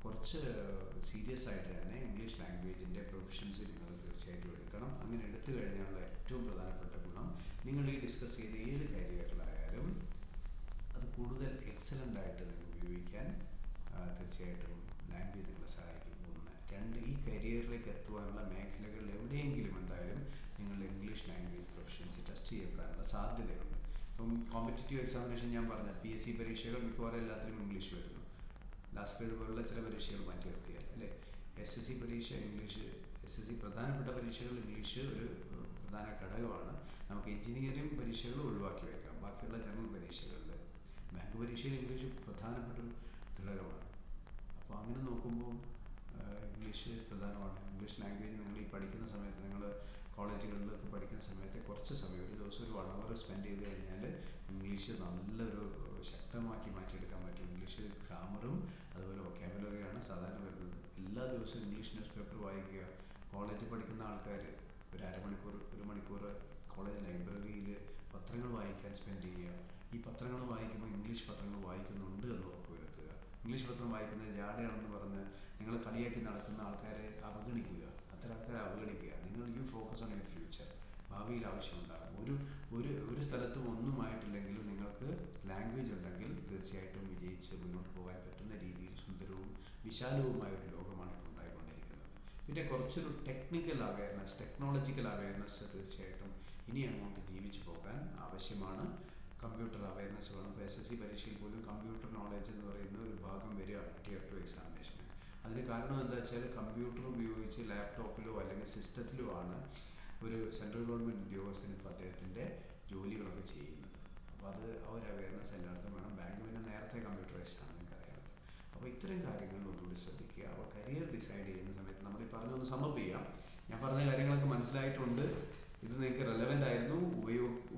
കുറച്ച് സീരിയസ് ആയിട്ട് തന്നെ ഇംഗ്ലീഷ് ലാംഗ്വേജിൻ്റെ പ്രൊഫഷൻസ് നിങ്ങൾ തീർച്ചയായിട്ടും എടുക്കണം. അങ്ങനെ എടുത്തു കഴിഞ്ഞാലുള്ള ഏറ്റവും പ്രധാനപ്പെട്ട ഗുണം, നിങ്ങൾ ഈ ഡിസ്കസ് ചെയ്ത ഏത് കരിയറിലായാലും അത് കൂടുതൽ എക്സലൻ്റ് ആയിട്ട് നിങ്ങൾക്ക് ഉപയോഗിക്കാൻ തീർച്ചയായിട്ടും ലാംഗ്വേജ് നിങ്ങളെ സഹായിക്കും. 1. 2, ഈ കരിയറിലേക്ക് എത്തുവാനുള്ള മേഖലകളിൽ എവിടെയെങ്കിലും എന്തായാലും നിങ്ങൾ ഇംഗ്ലീഷ് ലാംഗ്വേജ് പ്രൊഫഷൻസി ടെസ്റ്റ് ചെയ്യപ്പെടാനുള്ള സാധ്യതയുണ്ട്. ഇപ്പം കോമ്പറ്റേറ്റീവ് എക്സാമിനേഷൻ ഞാൻ പറഞ്ഞ PSC പരീക്ഷകൾ മിക്കവാറും എല്ലാത്തിലും ഇംഗ്ലീഷ് വരുന്നു. ലാസ്റ്റ് ഗ്രേഡ് പോലുള്ള ചില പരീക്ഷകൾ മാറ്റി നിർത്തിയാൽ അല്ലേ. SSC പരീക്ഷ ഇംഗ്ലീഷ്, SSC പ്രധാനപ്പെട്ട പരീക്ഷകൾ ഇംഗ്ലീഷ് ഒരു പ്രധാന ഘടകമാണ്. നമുക്ക് എഞ്ചിനീയറിംഗ് പരീക്ഷകൾ ഒഴിവാക്കി വയ്ക്കാം. ബാക്കിയുള്ള ജനറൽ പരീക്ഷകളിൽ, ബാങ്ക് പരീക്ഷയിൽ ഇംഗ്ലീഷ് പ്രധാനപ്പെട്ടൊരു ഘടകമാണ്. അപ്പോൾ അങ്ങനെ നോക്കുമ്പോൾ ഇംഗ്ലീഷ് പ്രധാനമാണ്. ഇംഗ്ലീഷ് ലാംഗ്വേജ് നിങ്ങൾ ഈ പഠിക്കുന്ന സമയത്ത്, നിങ്ങൾ കോളേജുകളിലൊക്കെ പഠിക്കുന്ന സമയത്ത് കുറച്ച് സമയം, ഒരു ദിവസം ഒരു 1 hour സ്പെൻഡ് ചെയ്ത് കഴിഞ്ഞാൽ ഇംഗ്ലീഷ് നല്ലൊരു ശക്തമാക്കി മാറ്റിയെടുക്കാൻ പറ്റും. ഇംഗ്ലീഷ് ഗ്രാമറും അതുപോലെ വൊക്കാബുലറിയാണ് സാധാരണ വരുന്നത്. എല്ലാ ദിവസവും ഇംഗ്ലീഷ് ന്യൂസ് പേപ്പർ വായിക്കുക. കോളേജിൽ പഠിക്കുന്ന ആൾക്കാർ ഒരു 1 മണിക്കൂർ കോളേജ് ലൈബ്രറിയിൽ പത്രങ്ങൾ വായിക്കാൻ സ്പെൻഡ് ചെയ്യുക. ഈ പത്രങ്ങൾ വായിക്കുമ്പോൾ ഇംഗ്ലീഷ് പത്രങ്ങൾ വായിക്കുന്നുണ്ട് എന്ന് ഉറപ്പുവരുത്തുക. ഇംഗ്ലീഷ് പത്രം വായിക്കുന്നത് ജാടയാണെന്ന് പറഞ്ഞ് നിങ്ങൾ കളിയാക്കി നടക്കുന്ന ആൾക്കാരെ അവഗണിക്കുക. അത്തരം ആൾക്കാരെ അവഗണിക്കുക. You focus on your future. ഭാവിയിൽ ആവശ്യമുണ്ടാകും. ഒരു സ്ഥലത്തും ഒന്നുമായിട്ടില്ലെങ്കിലും നിങ്ങൾക്ക് ലാംഗ്വേജ് ഉണ്ടെങ്കിൽ തീർച്ചയായിട്ടും വിജയിച്ച് മുന്നോട്ട് പോകാൻ പറ്റുന്ന രീതിയിൽ സുന്ദരവും വിശാലവുമായ ഒരു ലോകമാണ് ഇപ്പോൾ ഉണ്ടായിക്കൊണ്ടിരിക്കുന്നത്. പിന്നെ കുറച്ചൊരു ടെക്നിക്കൽ അവയർനെസ്, ടെക്നോളജിക്കൽ അവയർനെസ് തീർച്ചയായിട്ടും ഇനി അങ്ങോട്ട് ജീവിച്ചു പോകാൻ ആവശ്യമാണ്. കമ്പ്യൂട്ടർ അവയർനെസ് വേണം. ഇപ്പോൾ SSC പരീക്ഷയിൽ പോലും കമ്പ്യൂട്ടർ നോളജ് എന്ന് പറയുന്ന ഒരു ഭാഗം വരികയാണ് Tier 2 എക്സാമിനേഷന്. അതിന് കാരണം എന്താ വെച്ചാൽ കമ്പ്യൂട്ടർ ഉപയോഗിച്ച് ലാപ്ടോപ്പിലോ അല്ലെങ്കിൽ സിസ്റ്റത്തിലോ ആണ് ഒരു സെൻട്രൽ ഗവൺമെൻറ് ഉദ്യോഗസ്ഥന് ഇപ്പോൾ അദ്ദേഹത്തിൻ്റെ ജോലികളൊക്കെ ചെയ്യുന്നത്. അപ്പോൾ അത് ആ ഒരു അവയർനെസ് എല്ലായിടത്തും വേണം. ബാങ്ക് പിന്നെ നേരത്തെ കമ്പ്യൂട്ടറൈസ്ഡ് ആണ്, നിങ്ങൾക്കറിയാമല്ലോ. അപ്പോൾ ഇത്തരം കാര്യങ്ങളിൽ ഒന്നുകൂടി ശ്രദ്ധിക്കുക. അപ്പോൾ കരിയർ ഡിസൈഡ് ചെയ്യുന്ന സമയത്ത് നമ്മൾ ഈ പറഞ്ഞൊന്ന് സമ്മപ്പ് ചെയ്യാം. ഞാൻ പറഞ്ഞ കാര്യങ്ങളൊക്കെ മനസ്സിലായിട്ടുണ്ട്. ഇത് നിങ്ങൾക്ക് റെലവൻ്റ് ആയിരുന്നു,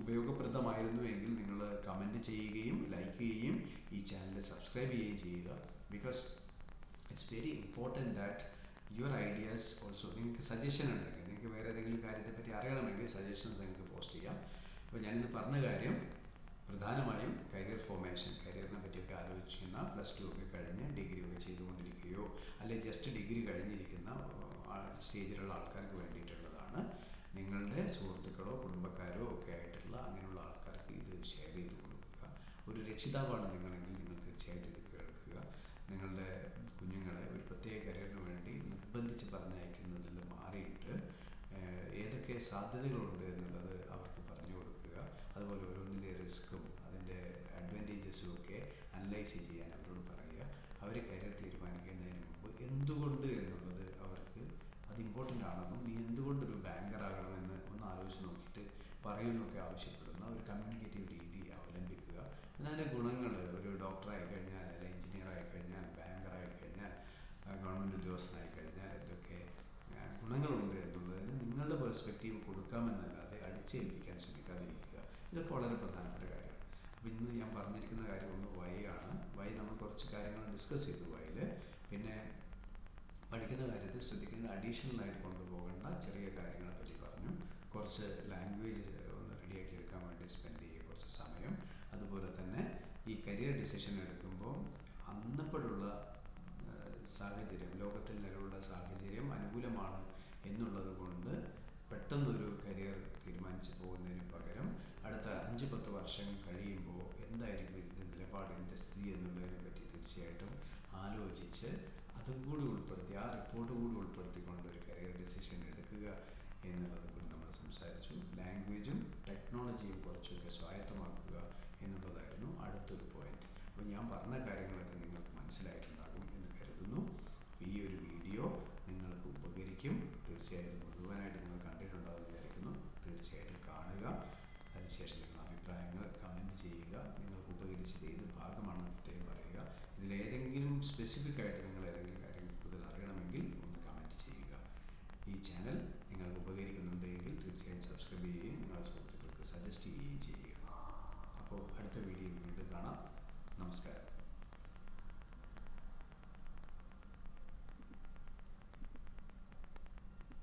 ഉപയോഗപ്രദമായിരുന്നു എങ്കിൽ നിങ്ങൾ കമൻറ്റ് ചെയ്യുകയും ലൈക്ക് ചെയ്യുകയും ഈ ചാനൽ സബ്സ്ക്രൈബ് ചെയ്യുകയും ചെയ്യുക. Because it's very important that your ideas also. നിങ്ങൾക്ക് സജഷൻ ഉണ്ടെങ്കിൽ, നിങ്ങൾക്ക് വേറെ ഏതെങ്കിലും കാര്യത്തെപ്പറ്റി അറിയണമെങ്കിൽ സജഷൻസ് നിങ്ങൾക്ക് പോസ്റ്റ് ചെയ്യാം. അപ്പോൾ ഞാനിന്ന് പറഞ്ഞ കാര്യം പ്രധാനമായും കരിയർ ഫോർമേഷൻ, കരിയറിനെ പറ്റിയൊക്കെ ആലോചിക്കുന്ന +2 ഒക്കെ കഴിഞ്ഞ് ഡിഗ്രി ഒക്കെ ചെയ്തുകൊണ്ടിരിക്കുകയോ അല്ലെങ്കിൽ ജസ്റ്റ് ഡിഗ്രി കഴിഞ്ഞിരിക്കുന്ന സ്റ്റേജിലുള്ള ആൾക്കാർക്ക് വേണ്ടിയിട്ടുള്ളതാണ്. നിങ്ങളുടെ സുഹൃത്തുക്കളോ കുടുംബക്കാരോ ഒക്കെ ആയിട്ടുള്ള അങ്ങനെയുള്ള ആൾക്കാർക്ക് ഇത് ഷെയർ ചെയ്ത് കൊടുക്കുക. ഒരു രക്ഷിതാവാണ് നിങ്ങളെങ്കിൽ നിങ്ങൾ തീർച്ചയായിട്ടും ഇത് കേൾക്കുക. നിങ്ങളുടെ കുഞ്ഞുങ്ങളെ ഒരു പ്രത്യേക കരിയറിന് വേണ്ടി നിർബന്ധിച്ച് പറഞ്ഞയക്കുന്നതിൽ മാറിയിട്ട് ഏതൊക്കെ സാധ്യതകളുണ്ട് എന്നുള്ളത് അവർക്ക് പറഞ്ഞു കൊടുക്കുക. അതുപോലെ ഓരോന്നിൻ്റെ റിസ്ക്കും അതിൻ്റെ അഡ്വാൻറ്റേജസും ഒക്കെ അനലൈസ് ചെയ്യാൻ അവരോട് പറയുക. അവർ കരിയർ തീരുമാനിക്കുന്നതിന് മുമ്പ് എന്തുകൊണ്ട് എന്നുള്ളത് അവർക്ക് അത് ഇമ്പോർട്ടൻ്റ് ആണെന്നും നീ എന്തുകൊണ്ടൊരു ബാങ്കർ ആകണമെന്ന് ഒന്ന് ആലോചിച്ച് നോക്കിയിട്ട് പറയുമെന്നൊക്കെ ആവശ്യപ്പെടുന്ന ഒരു കമ്മ്യൂണിക്കേറ്റീവ് രീതി അവലംബിക്കുക. അതിൻ്റെ ഗുണങ്ങൾ, ഒരു ഡോക്ടറായി കഴിഞ്ഞാൽ അല്ലെങ്കിൽ എഞ്ചിനീയർ ആയി കഴിഞ്ഞാൽ ബാങ്കർ ആയി കഴിഞ്ഞാൽ ഗവൺമെൻറ് ഉദ്യോഗസ്ഥനായി കഴിഞ്ഞാൽ എന്തൊക്കെ ഗുണങ്ങളുണ്ട് എന്നുള്ളതിന് നിങ്ങളുടെ പെർസ്പെക്റ്റീവ് കൊടുക്കാമെന്നല്ലാതെ അടിച്ചേൽപ്പിക്കാൻ ശ്രമിക്കാതിരിക്കുക. ഇതൊക്കെ വളരെ പ്രധാനപ്പെട്ട കാര്യമാണ്. അപ്പോൾ ഇന്ന് ഞാൻ പറഞ്ഞിരിക്കുന്ന കാര്യം ഒന്ന് വൈ ആണ്. വൈ നമ്മൾ കുറച്ച് കാര്യങ്ങൾ ഡിസ്കസ് ചെയ്തു വൈയിൽ. പിന്നെ പഠിക്കുന്ന കാര്യത്തിൽ ശ്രദ്ധിക്കേണ്ട അഡീഷണലായിട്ട് കൊണ്ടുപോകേണ്ട ചെറിയ കാര്യങ്ങളെ പറ്റി പറഞ്ഞു. കുറച്ച് ലാംഗ്വേജ് ഒന്ന് റെഡിയാക്കി എടുക്കാൻ വേണ്ടി സ്പെൻഡ് ചെയ്യുക കുറച്ച് സമയം. അതുപോലെ തന്നെ ഈ കരിയർ ഡിസിഷൻ എടുക്കുമ്പോൾ അന്നപ്പോഴുള്ള സാഹചര്യം, ലോകത്തിൽ നിലവിലുള്ള സാഹചര്യം അനുകൂലമാണ് എന്നുള്ളത് കൊണ്ട് പെട്ടെന്നൊരു കരിയർ തീരുമാനിച്ച് പോകുന്നതിന് പകരം അടുത്ത 5-10 വർഷം കഴിയുമ്പോൾ എന്തായിരിക്കും ഇതിൻ്റെ നിലപാട്, ഇതിൻ്റെ സ്ഥിതി എന്നുള്ളതിനെ പറ്റി തീർച്ചയായിട്ടും ആലോചിച്ച് അതും കൂടി ഉൾപ്പെടുത്തി, ആ റിപ്പോർട്ട് കൂടി ഉൾപ്പെടുത്തിക്കൊണ്ട് ഒരു കരിയർ ഡിസിഷൻ എടുക്കുക എന്നുള്ളത് കൂടി നമ്മൾ സംസാരിച്ചു. ലാംഗ്വേജും ടെക്നോളജിയും കുറച്ചൊക്കെ സ്വായത്തമാക്കുക എന്നുള്ളതായിരുന്നു അടുത്തൊരു പോയിന്റ്. അപ്പോൾ ഞാൻ പറഞ്ഞ കാര്യങ്ങളൊക്കെ നിങ്ങൾക്ക് മനസ്സിലായിട്ടുണ്ടാകും എന്ന് കരുതുന്നു. ഈ ഒരു വീഡിയോ നിങ്ങൾക്ക് ഉപകരിക്കും. തീർച്ചയായിട്ടും മുഴുവനായിട്ട് നിങ്ങൾ കണ്ടിട്ടുണ്ടാകുമെന്ന് വിചാരിക്കുന്നു. തീർച്ചയായിട്ടും കാണുക. അതിനുശേഷം നിങ്ങളുടെ അഭിപ്രായങ്ങൾ കമൻറ്റ് ചെയ്യുക. നിങ്ങൾക്ക് ഉപകരിച്ചത് ഏത് ഭാഗമാണെന്ന് പ്രത്യേകം പറയുക. ഇതിലേതെങ്കിലും സ്പെസിഫിക് ആയിട്ട് നിങ്ങൾ ഏതെങ്കിലും കാര്യങ്ങൾ കൂടുതൽ അറിയണമെങ്കിൽ ഒന്ന് കമൻറ്റ് ചെയ്യുക. ഈ ചാനൽ നിങ്ങൾക്ക് ഉപകരിക്കുന്നുണ്ടെങ്കിൽ തീർച്ചയായും സബ്സ്ക്രൈബ് ചെയ്യുകയും നിങ്ങളുടെ സുഹൃത്തുക്കൾക്ക് സജസ്റ്റ് ചെയ്യുകയും ചെയ്യുക. അപ്പോൾ അടുത്ത വീഡിയോയിൽ വീണ്ടും കാണാം. നമസ്കാരം.